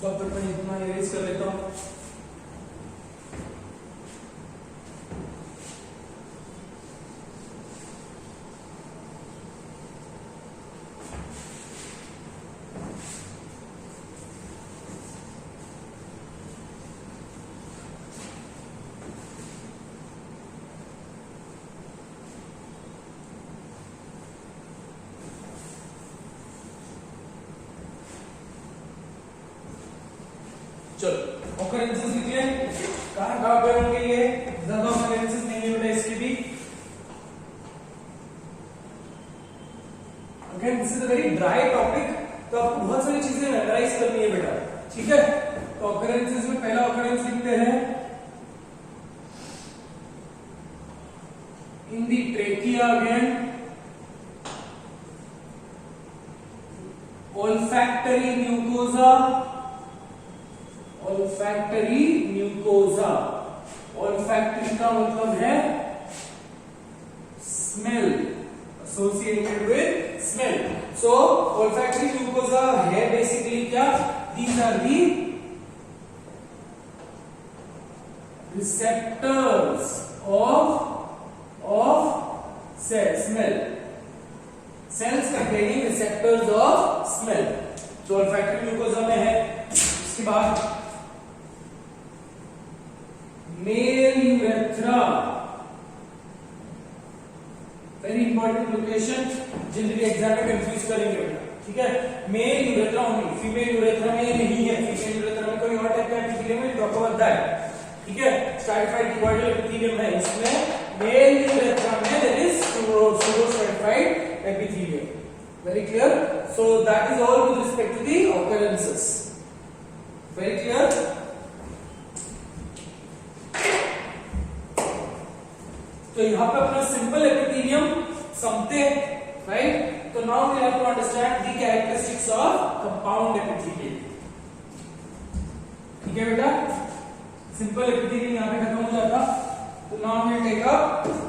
तो अब मैं इतना इरेज कर लेता हूं। चलो ऑकरेंसेस लिखिए, कहां पे होंगे ये, ज्यादा ऑकरेंसेस नहीं है बेटा इसकी भी। Again this is a very dry topic, तो आपको बहुत सारी चीजें मेमोराइज करनी है बेटा, ठीक है। तो ऑकरेंसेस में पहला ऑकरेंस लिखते हैं, in the trachea again, olfactory mucosa, olfactory mucosa, olfactory का मतलब है smell, associated with smell, so olfactory mucosa है basically क्या, these are the receptors of smell, cells containing receptors of smell, तो olfactory mucosa में है। इसके बाद male urethra, very important location, generally exam में कंफ्यूज करेंगे बेटा, ठीक है। Male urethra only, female urethra में नहीं है, फीमेल यूरेथ्रा में कोई और टाइप का एपिथेलियम है, टॉक अबाउट दैट, ठीक है। स्ट्रैटिफाइड क्यूबॉइडल एपिथेलियम है इसमें, मेल यूरेथ्रा में that is pseudo stratified epithelium, very clear. So that is all with respect to the occurrences, very clear. तो यहां पे अपना सिंपल एपिथेलियम समते हैं, राइट। तो now we have to understand the characteristics of compound epithelium, ठीक है बेटा। Simple epithelium यहां पे खत्म हो जाता, तो now we take up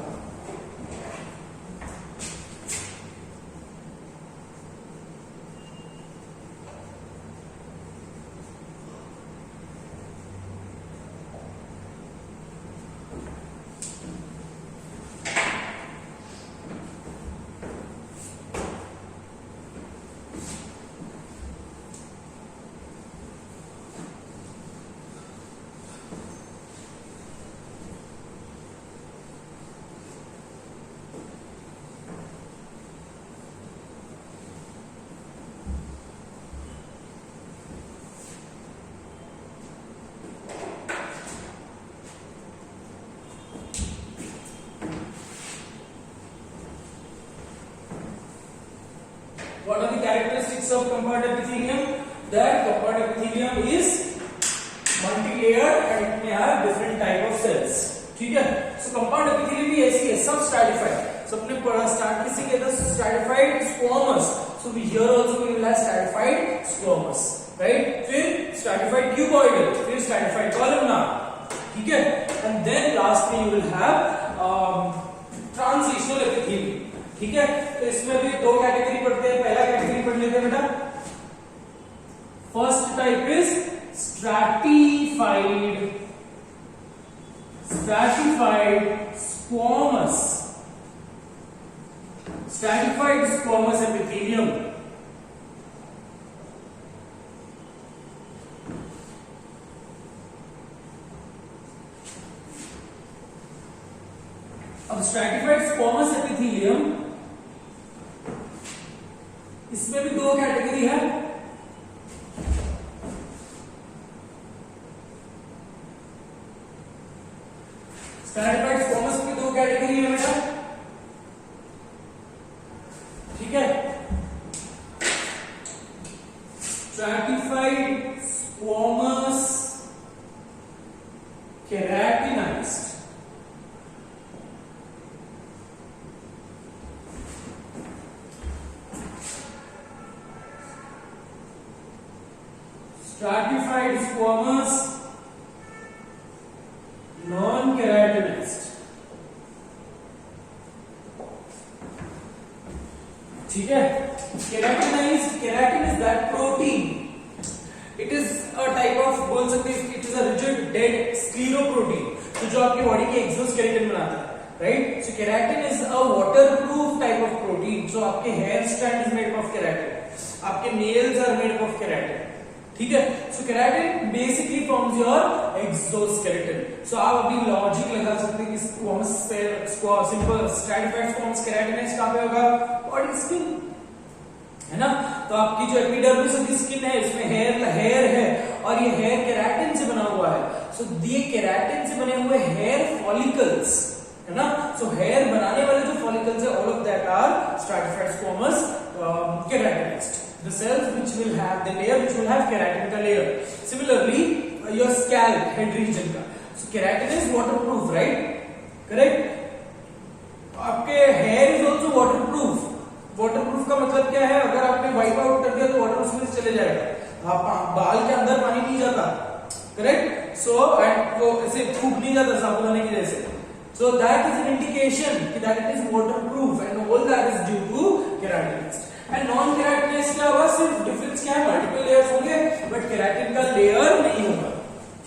What are the characteristics of compound epithelium? That compound epithelium is multi-layered and it may have different type of cells. ठीक है? So compound epithelium भी ऐसी है, सब stratified. So अपने पढ़ा start किसी के अंदर stratified squamous. So here also we will have stratified squamous, right? फिर stratified cuboidal, फिर stratified columnar. ठीक है? And then lastly you will have transitional epithelium. ठीक है? तो इसमें भी दो कैटेगरी पढ़ते हैं. पहला कैटेगरी पढ़ लेते हैं बेटा. First type is stratified squamous. Stratified squamous epithelium. अब stratified squamous epithelium इसमें भी दो कैटेगरी है. stratified squamous की दो कैटेगरी है बेटा. ठीक है? stratified squamous keratinized. Stratified squamous non-keratinized. ठीक है? Keratinized, keratin is that protein. It is a type of, बोल सकते हैं, it is a rigid dead scleroprotein. तो जो आपकी बॉडी के एक्सोस्केलेटन बनाता है, right? So keratin is a waterproof type of protein. So आपके hair strand is made of keratin. आपके nails are made of keratin. ठीक है? So keratin basically forms your exoskeleton. So आप अभी लॉजिक लगा सकते हैं कि squamous simple stratified squamous keratinized कहाँ पे होगा? बॉडी स्किन, है ना? तो आपकी जो एपिडर्मिस की स्किन है इसमें हेयर है और ये हेयर केराटिन से बना हुआ है. सो ये केराटिन से बने हुए हेयर फॉलिकल्स, है ना? सो हेयर बनाने वाले जो फॉलिकल्स है all of that are stratified squamous keratinized. The cells which will have the layer which will have keratin ka layer. Similarly, your scalp head region का. So keratin is waterproof, right? Correct? आपके hair is also waterproof. Waterproof का मतलब क्या है? अगर आपने wipe out कर दिया तो वाटर उसमें से चले जाएगा. बाल के अंदर पानी नहीं जाता. Correct? So and वो ऐसे फूक नहीं जाता साबुन लगाने की वजह से. So that is an indication that it is waterproof and all that is due to keratinized. And non keratinized क्या होगा? सिर्फ डिफरेंस क्या है? मल्टीपल लेयर्स होंगे बट केराटिन का लेयर नहीं होगा.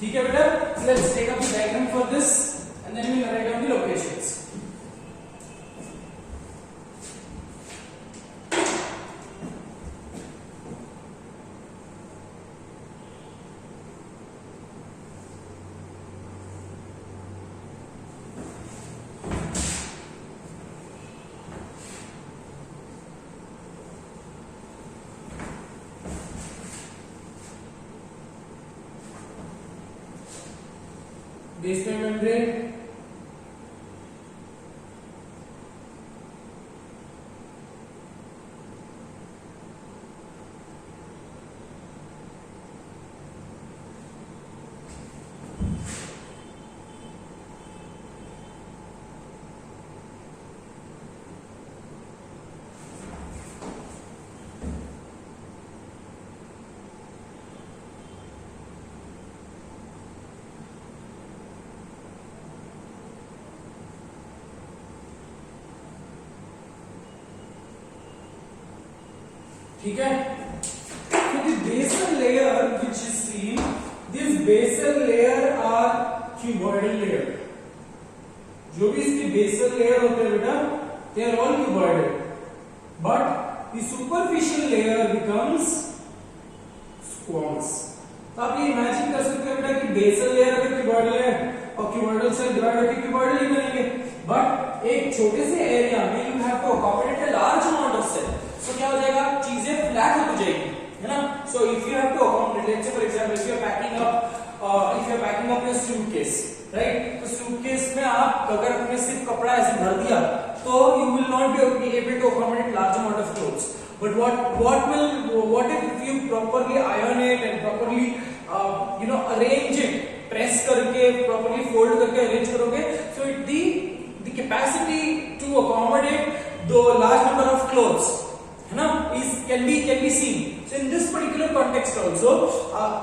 ठीक है बेटा? Let's take up the diagram for this and then we will write down the locations. Basement membrane, ठीक है? So the basal layer which is seen, this basal layer are cuboidal layer. जो भी इसकी basal layer होते हैं बेटा, they are all cuboidal. But the superficial layer becomes squamous. तो आप ये इमेजिन कर सकते हो बेटा कि बेसल लेयर अगर क्यूबॉइडल है और क्यूबॉइडल से डिवाइड होकर क्यूबॉइडल ही बनेंगे, बट एक छोटे से एरिया में you have to accommodate a large amount of cell. So क्या हो जाएगा? चीजें फ्लैट होती जाएगी, है ना? So if you have to accommodate, let's say for example if you are packing up your suitcase, right? तो सूटकेस में आप अगर अपने सिर्फ कपड़ा ऐसे भर दिया तो you will not be able to accommodate large amount of clothes. But what if you properly iron it and properly arrange it, press करके properly fold करके arrange करोगे, so the capacity to accommodate the large number of clothes, है ना, can be seen. So in this particular context also,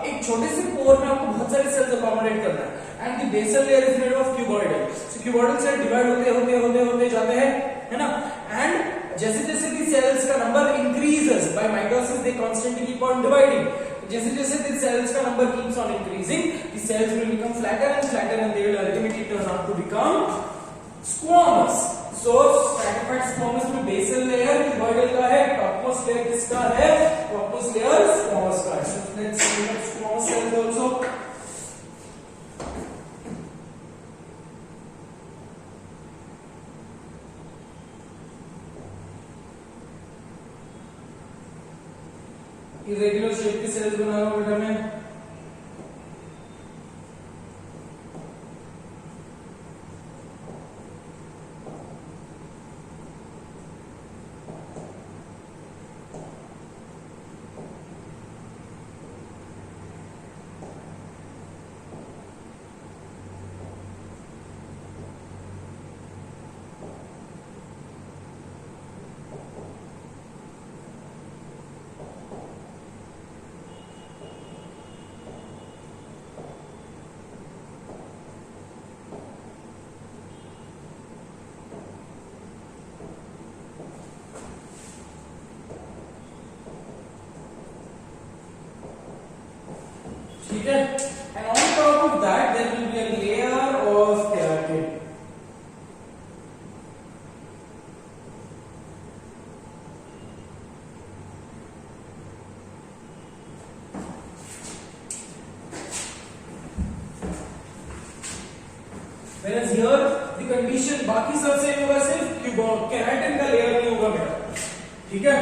एक छोटे से pore में आपको बहुत सारे cells accommodate करना है, and the basal layer is made of cuboidal. So cuboidal cell divide होते जाते हैं, है ना, and जैसे the cells का number increases by mitosis, they constantly keep on dividing. जैसे the cells का number keeps on increasing, the cells will become flatter and they will ultimately turn out to become squamous. So stratified squamous में basal layer cuboidal का है, topmost layer किसका है, topmost layer squamous का है. So let's see what squamous cells also. irregular shape के sales बना रहा हूं बेटा मैं. ठीक है, and on top of that there will be a layer of keratin. Whereas here the condition बाकी सब सेम होगा, सिर्फ केराटिन का लेयर नहीं होगा बेटा. ठीक है,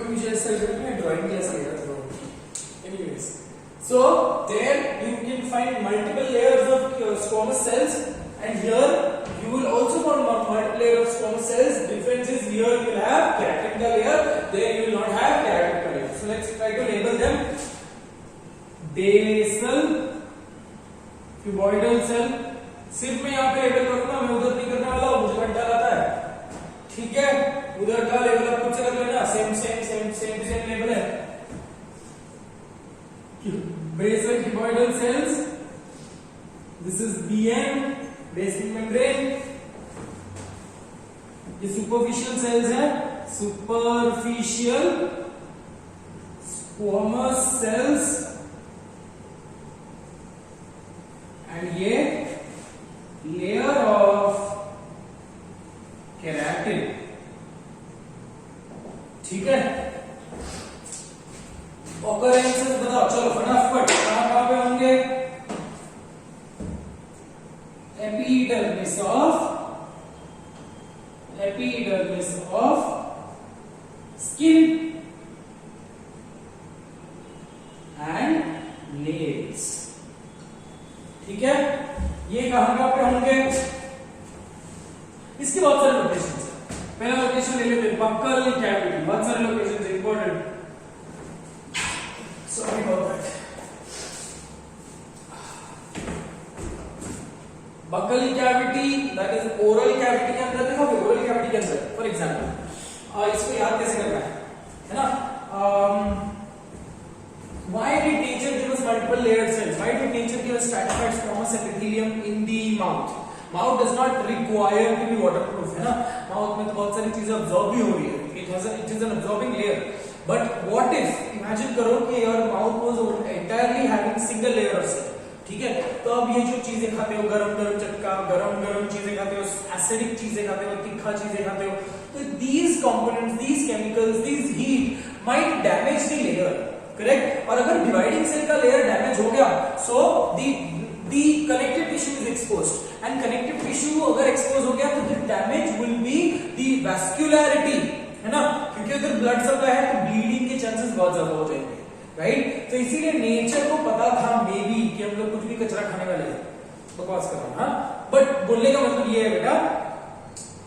मुझे ऐसा लग रहा है ड्राइंग क्लास ले रहा था. Anyways, so there you can find multiple layers of squamous cells, and here you will also find multiple layers of squamous cells. Difference is here you will have keratin ka layer, there you will not have keratin ka layer. So let's try to label them. Basal cuboidal cell, सिर्फ मैं यहाँ पे label करूंगा, मैं उधर नहीं करने वाला हूँ, मुझे घंटा आता है. ठीक है, उधर का लेवल आप खुद से कर लेना, सेम लेवल है. Basal cuboidal cells, this is BM, basal membrane. ये superficial cells है, superficial squamous cells, and ये layer of keratin. ठीक है, occurrences बताओ, चलो फटाफट. कहां पे होंगे? epidermis of skin and nails. ठीक है, ये कहां पे होंगे? इसके बहुत सारे लोकेशन है. पहला लोकेशन ले लेते हैं, बक्कल कैविटी. बहुत सारे लोकेशन है इंपॉर्टेंट. ओरल कैविटी के अंदर देखोगे, ओरल कैविटी के अंदर फॉर एग्जांपल इसको याद कैसे करना है ना? Why did nature give us multiple layered cells? Why did nature give us stratified squamous epithelium in the mouth? Mouth does not require to be waterproof, है ना? Mouth में तो बहुत सारी चीजें absorb भी हो रही है. It is an absorbing layer. But what if? Imagine करो कि your mouth was entirely having single layer of cell. ठीक है? तो अब ये जो चीजें खाते हो, गरम गरम चटका, गरम गरम चीजें खाते हो, एसिडिक चीजें खाते हो, तीखा चीजें खाते हो, तो these components, these chemicals, these heat might damage the layer. Correct? और अगर डिवाइडिंग सेल का लेयर डैमेज हो गया, so the connective tissue is exposed, and connective tissue अगर एक्सपोज हो गया तो the damage will be the vascularity, है ना? क्योंकि अगर ब्लड सप्लाई है तो ब्लीडिंग के चांसेस बहुत ज्यादा हो जाएंगे, राइट? तो इसीलिए नेचर को पता था मे बी कि हम लोग कुछ भी कचरा खाने वाले हैं, बकवास कर रहे हैं, हाँ? बट बोलने का मतलब ये है बेटा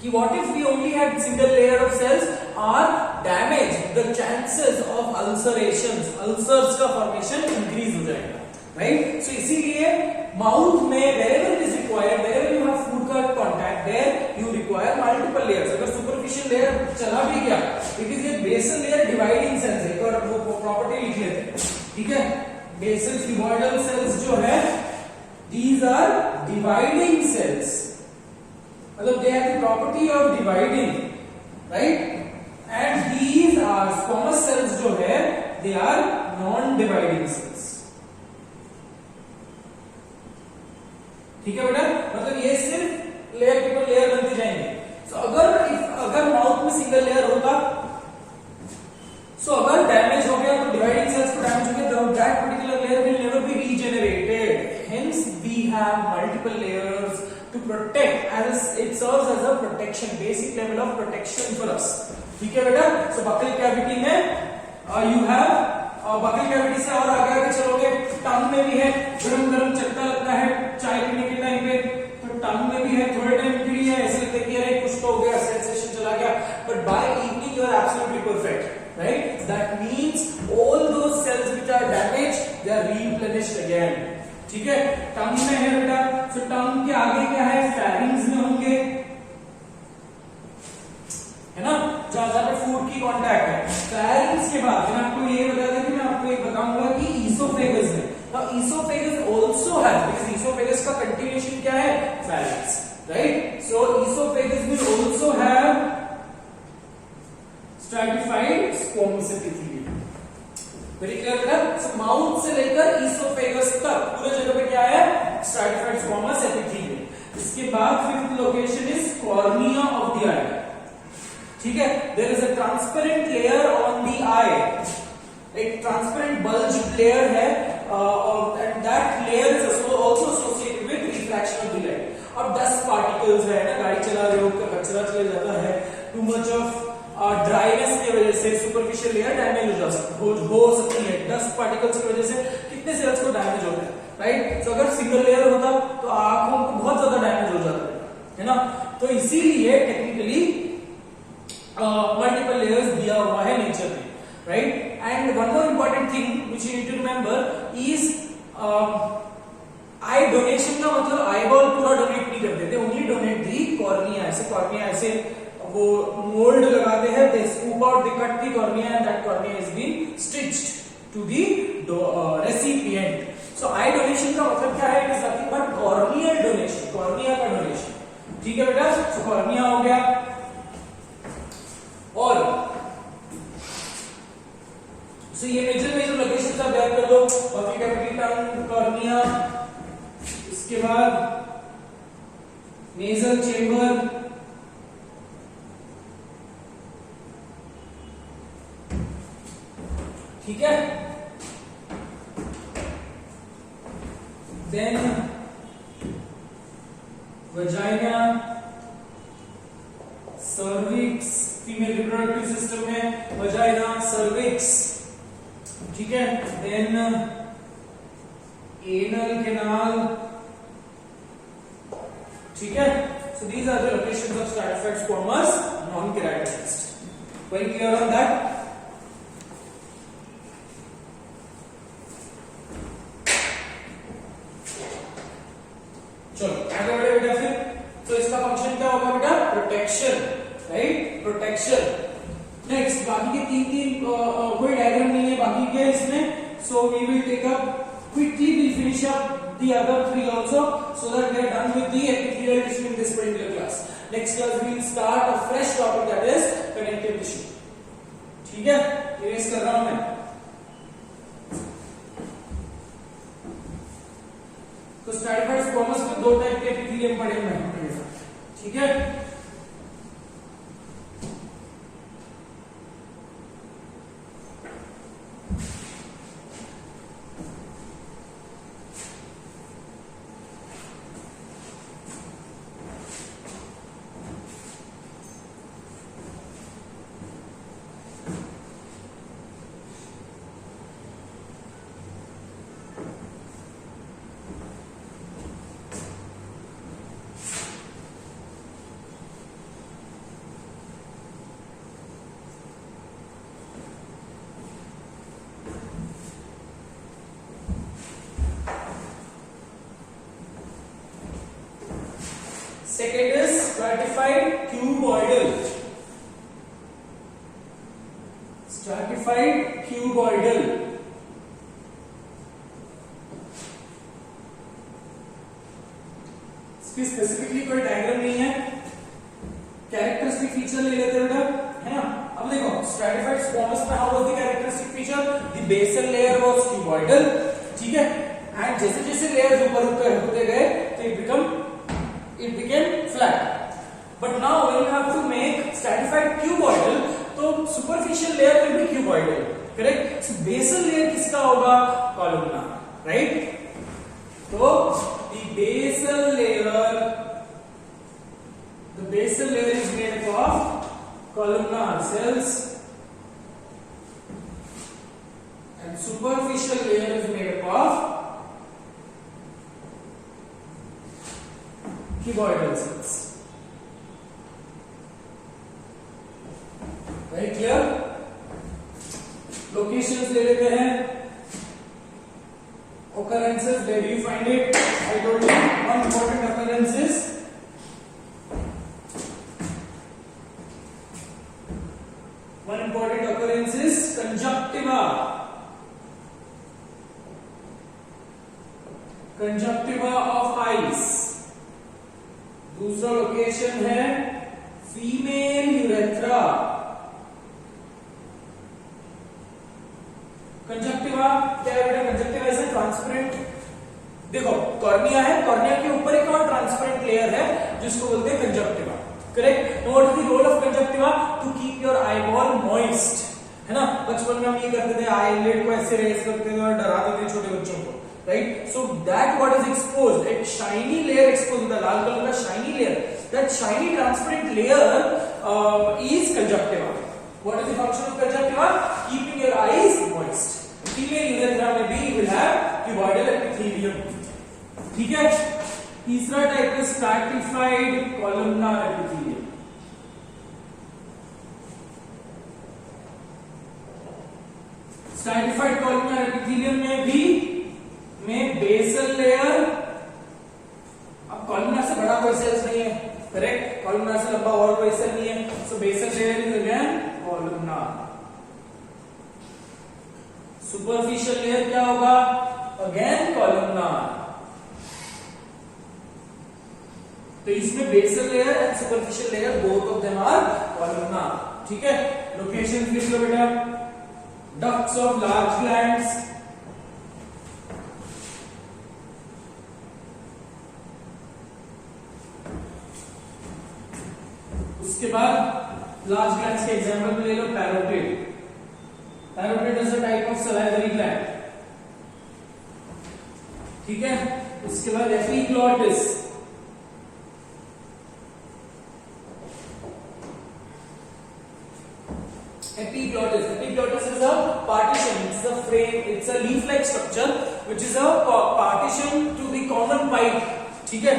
कि what if we only had single layer of cells are damaged, the chances of ulcerations, ulcers का formation increase हो जाएगा, right? So इसीलिए mouth में wherever it is required, wherever you have food का contact, there you require multiple layers. अगर superficial layer चला भी गया, it is a basal layer dividing cells, एक और वो property लिख लेते हैं, ठीक है? Basal cuboidal cells जो है, these are dividing cells. मतलब they have the property of dividing, right? And these are squamous cells जो है, they are non-dividing cells. ठीक है बेटा? मतलब ये सिर्फ लेयर के ऊपर लेयर बनते जाएंगे. So अगर माउथ में सिंगल लेयर होता, so अगर डैमेज हो गया तो डिवाइडिंग सेल्स को डैमेज हो गया, तो that particular layer will never be regenerated. Hence we have multiple layers to protect, as it serves as a protection, basic level of protection for us. ठीक है बेटा? So buccal cavity में you have buccal cavity से और आगे आगे चलोगे, टंग में भी है, गरम गरम चटका लगता है चाय पीने के टाइम पे, तो टंग में भी है, थोड़े टाइम के लिए ऐसे लगता है कि अरे कुछ तो हो गया, सेंसेशन चला गया, but by evening you are absolutely perfect, right? That means all those cells which are damaged, they are replenished again. ठीक है? टंग में है बेटा, तो टंग के आगे क्या है? फेरिंग्स में होंगे, है ना? जहां पर फूड की कांटेक्ट है. फेरिंग्स के बाद मैं आपको ये बता दें कि मैं आपको एक बताऊंगा कि ईसोफेगस में, now oesophagus also has, because oesophagus का कंटिन्यूएशन क्या है? Pharynx, right? So oesophagus will also have stratified squamous epithelium. Very clear बेटा? सो माउथ से लेकर ईसोफेगस तक पूरे जगह पे क्या है? Stratified squamous epithelium. इसके बाद fifth location is cornea of the eye. ठीक है? There is a transparent layer on the eye, एक ट्रांसपेरेंट बल्ज लेयर है, and that layer is also associated with refraction of the light. अब dust particles है ना, गाड़ी चला रहे हो तो कचरा चले जाता है, टू मच ऑफ ड्राइनेस की वजह से सुपरफिशियल लेयर डैमेज हो सकती है. डस्ट पार्टिकल्स की वजह से कितने सेल्स को डैमेज होता है, राइट? तो अगर सिंगल लेयर होता तो आंखों को बहुत ज्यादा डैमेज हो जाता है ना? तो इसीलिए टेक्निकली मल्टीपल लेयर्स दिया हुआ है नेचर में, right? And one more important thing which you need to remember is eye donation का मतलब आई बॉल पूरा डोनेट नहीं करते थे, ओनली डोनेट दी कॉर्निया. ऐसे कॉर्निया ऐसे वो मोल्ड लगाते हैं, they scoop out, they cut the cornea and that cornea is been stitched to the recipient. So eye donation का मतलब क्या है? It is nothing but corneal donation, cornea का डोनेशन. ठीक है बेटा? सो कॉर्निया हो गया. और सो ये मेजर लोकेशंस आप याद कर लो, बफी कैविटी, टंग, कॉर्निया, इसके बाद नेजल चेंबर, ठीक है? Then vagina, cervix, female reproductive system में वजाइना, सर्विक्स, ठीक है? देन एनल कैनाल, ठीक है? So these are the locations of stratified squamous non-keratinized. Very clear on that? चलो आगे बढ़े बेटा. फिर तो इसका फंक्शन क्या तीन कोई डायग्राम नहीं है बाकी के इसमें, so we will take up quickly, we'll finish up the other three also, so that we are done with the epithelial tissue in this particular class. Next class we will start a fresh topic, that is connective tissue. ठीक है, erase कर रहा हूं मैं. तो stratified squamous में दो type के एपिथेलियम पढ़े हुए हैं, ठीक है. Second is stratified cuboidal. Stratified cuboidal. इसकी स्पेसिफिकली कोई डायग्राम नहीं है, कैरेक्टरिस्टिक फीचर ले लेते हैं बेटा, है ना. अब देखो स्ट्रैटिफाइड स्क्वैमस में how was the characteristic feature, the basal layer was cuboidal, ठीक है. एंड जैसे जैसे लेयर्स ऊपर होते गए तो it became flat. But now when you have to make stratified cuboidal, तो superficial layer will be cuboidal, correct? So basal layer किसका होगा? Columnar, right? तो the basal layer is made up of columnar cells, and superficial layer is made up of cuboidal cells. Very clear? Locations ले लेते हैं. Occurrences, where do you find it? I told you one important occurrence is conjunctiva. Conjunctiva of eyes. दूसरा location है female urethra. Conjunctiva क्या है बेटा? Conjunctiva is transparent. देखो cornea है, कॉर्निया के ऊपर एक और ट्रांसपेरेंट लेयर है जिसको बोलते हैं conjunctiva, correct. What is the role of conjunctiva? To keep your eyeball moist, है ना. बचपन में हम ये करते थे, आईलिड को ऐसे रेस करते थे और डराते थे छोटे बच्चों को, right? So that what is exposed, a shiny layer exposed, the Lal colour का shiny layer, that shiny transparent layer is conjunctiva. What is the function of conjunctiva? Keeping your eyes moist. Female urethra में भी will have cuboidal epithelium, ठीक है. तीसरा type है stratified columnar epithelium. Stratified columnar epithelium में भी basal layer, अब columnar से बड़ा कोई सेल्स नहीं है, करेक्ट. कॉलमनार से लंबा और कोई सेल नहीं है, so basal layer is again columnar. Superficial layer क्या होगा? Again columnar. तो इसमें basal layer and superficial layer both of them are columnar, ठीक है. लोकेशन लिख लो बेटा. डक्ट्स ऑफ लार्ज ग्लैंड्स, उसके बाद लार्ज ग्लैंड्स के एग्जांपल में ले लो parotid. Parotid is a type of salivary gland, ठीक है. उसके बाद epiglottis, epiglottis is a partition, it's a frame, it's a leaf like structure which is a partition to the common pipe, ठीक है.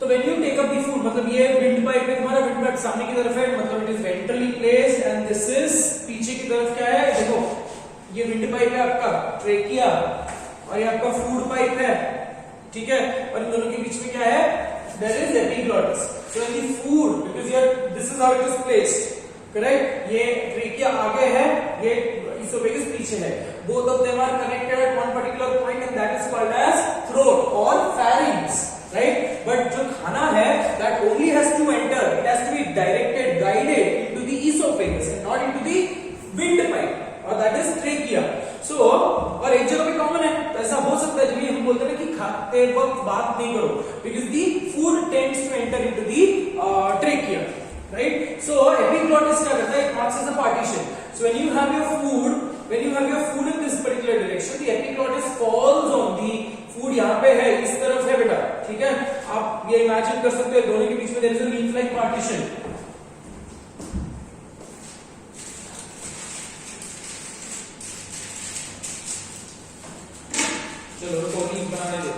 तो when you take up the food, मतलब ये wind pipe है तुम्हारा, विंड पाइप सामने की तरफ है, मतलब it is ventrally placed and this is पीछे की तरफ क्या है? देखो ये विंड पाइप है आपका, ट्रेकिया, और ये आपका फूड पाइप है, ठीक है. और इन दोनों के बीच में क्या है? There is epiglottis. So in the food, because here this is how it is placed, correct. ये ट्रेकिया आगे है, ये इसोफेगस पीछे है। Both of them are connected at one particular point and that is called as throat और pharynx, right. But जो खाना है that only has to enter, it has to be directed, guided into the oesophagus and not into the wind pipe, और that is trachea. सो और एक जगह पे common है, तो ऐसा हो सकता है जब हम बोलते हैं कि खाते वक्त बात नहीं करो, because the food tends to enter into the trachea, right. So epiglottis क्या करता है, it marks as a partition. So when you have your food in this particular direction, the epiglottis falls on the food, यहाँ पे है, इस तरफ है बेटा, ठीक है। आप ये इमेजिन कर सकते हो दोनों के बीच में there is a leaf like partition. चलो लीफ बनाने दो।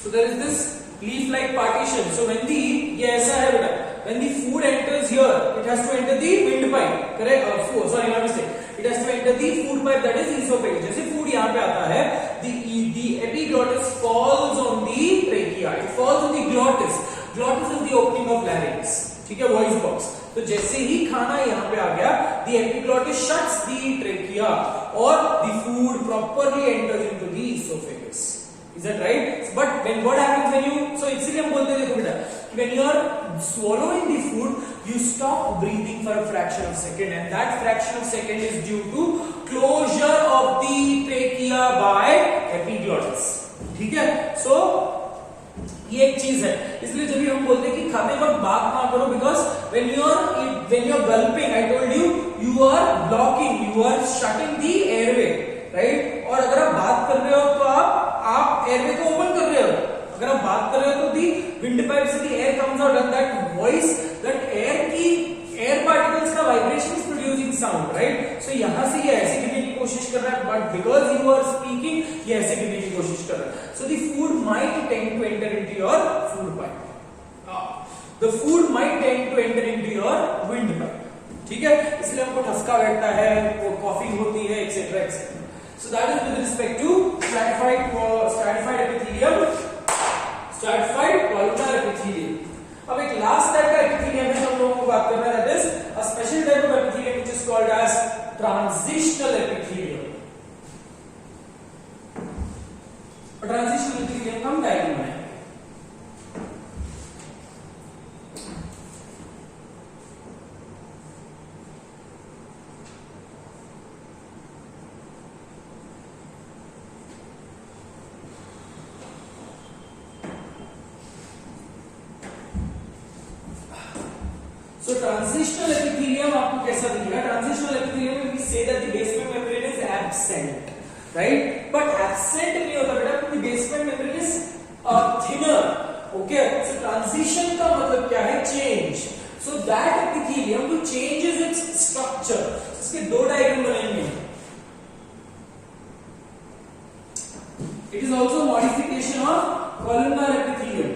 So there is this leaf-like partition. So when ये ऐसा है बेटा, when the food enters here, it has to enter the windpipe, correct? Sorry, my mistake. It has to enter the food pipe, that is esophagus. जैसे food यहाँ पे आता है, the epiglottis falls on the trachea. It falls on the glottis. Glottis is the opening of larynx. ठीक है, voice box. तो जैसे ही खाना यहाँ पे आ गया, the epiglottis shuts the trachea और the food properly enters into the esophagus. Is that right? But when what happens when you, so इसीलिए हम बोलते हैं देखो बेटा, when you are swallowing the food, you stop breathing for a fraction of a second, and that fraction of a second is due to closure of the trachea by epiglottis. ठीक है? So ये एक चीज है, इसलिए जब भी हम बोलते हैं कि खाने वक्त बात ना करो, because when you are gulping, I told you, you are blocking, you are shutting the airway, right? और अगर आप बात कर रहे हो तो आप एयरवे को ओपन कर रहे हो। अगर आप बात कर रहे हो तो दी विंड पाइप से the air comes out and that voice, that air particles का vibration is producing sound, right. So यहां से ये ऐसे गिरने की कोशिश कर रहा है, but because you are speaking, ये ऐसे गिरने की कोशिश कर रहा है। So the food might tend to enter into your food pipe, the food might tend to enter into your wind pipe, ठीक है। इसलिए हमको ठसका बैठता है, वो कॉफिंग होती है, etcetera etcetera. So that is with respect to stratified epithelium, stratified columnar epithelium. अब एक लास्ट टाइप का epithelium है हम लोगों को बात करना है, that is a special type of epithelium which is called as transitional epithelium. Transitional epithelium का हम डायग्राम बनाएंगे। So transitional epithelium आपको कैसा दिखेगा? Transitional epithelium we say that the basement membrane is absent, right? But absent नहीं होता बेटा, the basement membrane is thinner, okay? So transition का मतलब क्या है? Change. So that epithelium which changes its structure, इसके दो डायग्राम बनेंगे। It is also modification of columnar epithelium.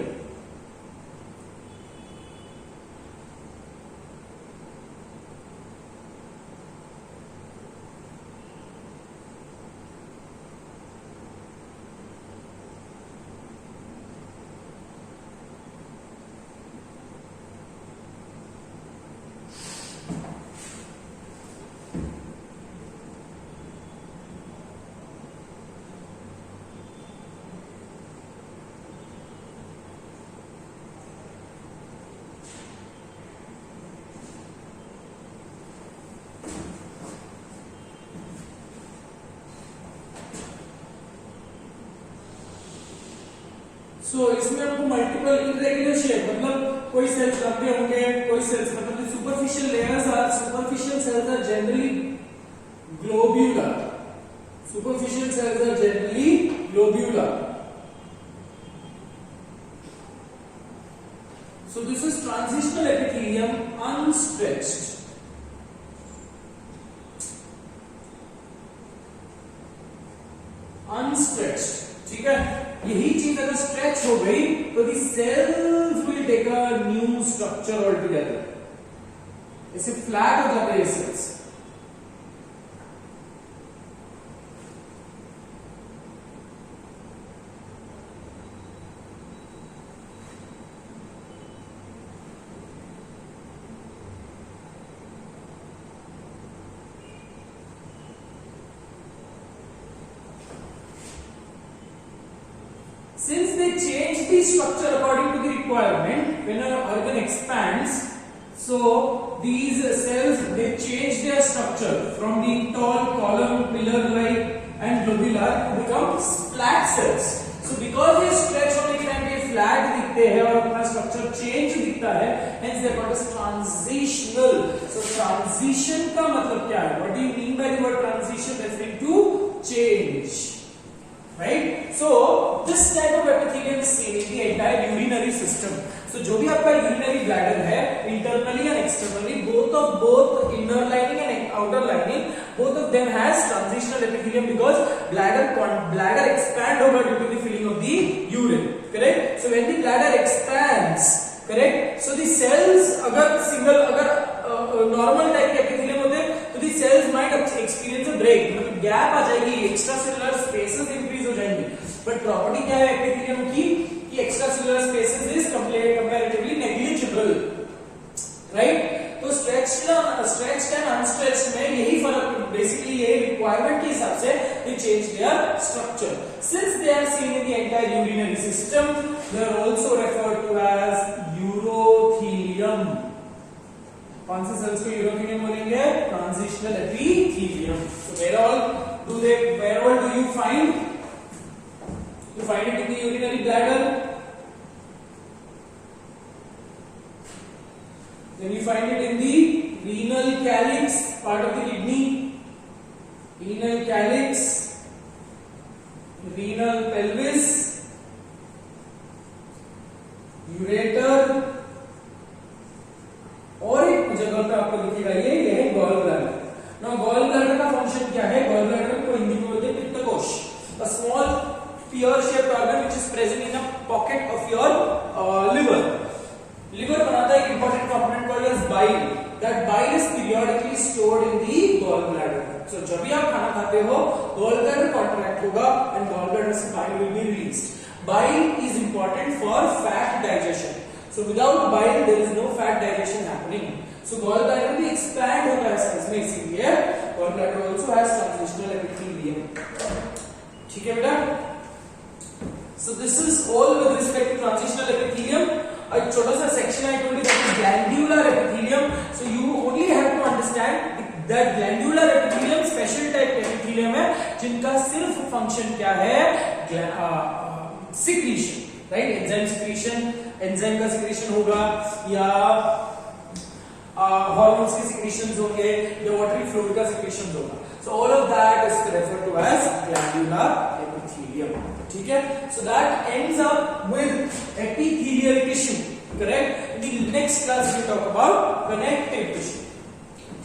सो इसमें आपको मल्टीपल इरेगुलर शेप, मतलब कोई सेल्स लंबे होंगे, कोई सेल्स मतलब superficial layers are, superficial cells are generally globular, superficial cells are generally globular. So this is transitional epithelium unstretched. Unstretched, ठीक है. यही चीज अगर स्ट्रेच हो गई तो the cells will take a new structure all together. ऐसे फ्लैट हो जाते हैं cells. since they change the structure according to the requirement, when an organ expands, so these cells, they change their structure from being tall, column, pillar-like and globular to become flat cells. So because ये stretch होने के time पे flat दिखते हैं और अपना structure change दिखता है, hence they are called as transitional. So transition का मतलब क्या है? What do you mean by the word transition? Referring to change, right? So this type of epithelium is seen in the entire urinary system. So जो भी आपका urinary bladder है, internally and externally, both inner lining and outer lining, both of them has transitional epithelium because bladder expand over due to the filling of the urine, correct? So when the bladder expands, correct? So the cells अगर normal type के epithelium होते तो the cells might experience a break, मतलब gap आ जाएगी, extracellular spaces increase हो जाएंगी. But property क्या है epithelium की कि extracellular spaces is comparatively negligible, right? तो stretched and unstretched में यही फर्क, basically यही requirement के हिसाब से they change their structure. Since they are seen in the entire urinary system, they are also referred to as urothelium. कौन से cells को urothelium बोलेंगे? Transitional epithelium. So where all do you find? You find it in the urinary bladder. Then you find it in the renal calyx, part of the kidney, renal calyx, renal pelvis, ureter, और एक जगह पे आपको दिखेगा ये है gall bladder. Now gall bladder का function क्या है? गॉल ब्लैडर को हिंदी में बोलते हैं पित्तकोश. A small pear-shaped organ which is present in a pocket of your liver. Liver बनाता है एक important component called as bile. That bile is periodically stored in the gallbladder. So जब भी आप खाना खाते हो, gallbladder contract होगा and gallbladder से bile will be released. Bile is important for fat digestion. So without bile there is no fat digestion happening. So gallbladder भी expand होता है साइज में, इसीलिए gallbladder also has transitional epithelium. ठीक है बेटा? So this is all with respect to transitional epithelium. एक छोटा सा section I told you that is glandular epithelium. So you only have to understand that glandular epithelium special type epithelium है जिनका सिर्फ function क्या है? secretion, right? Enzyme secretion, enzyme का secretion होगा या hormones के secretions होंगे या watery fluid का secretions होगा. So all of that is referred to as glandular epithelium. ठीक है? So that ends up with epithelial tissue, correct? In the next class we talk about connective tissue.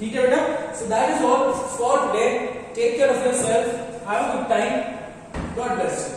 ठीक है बेटा? So that is all for today. Take care of yourself. Have a good time. God bless you.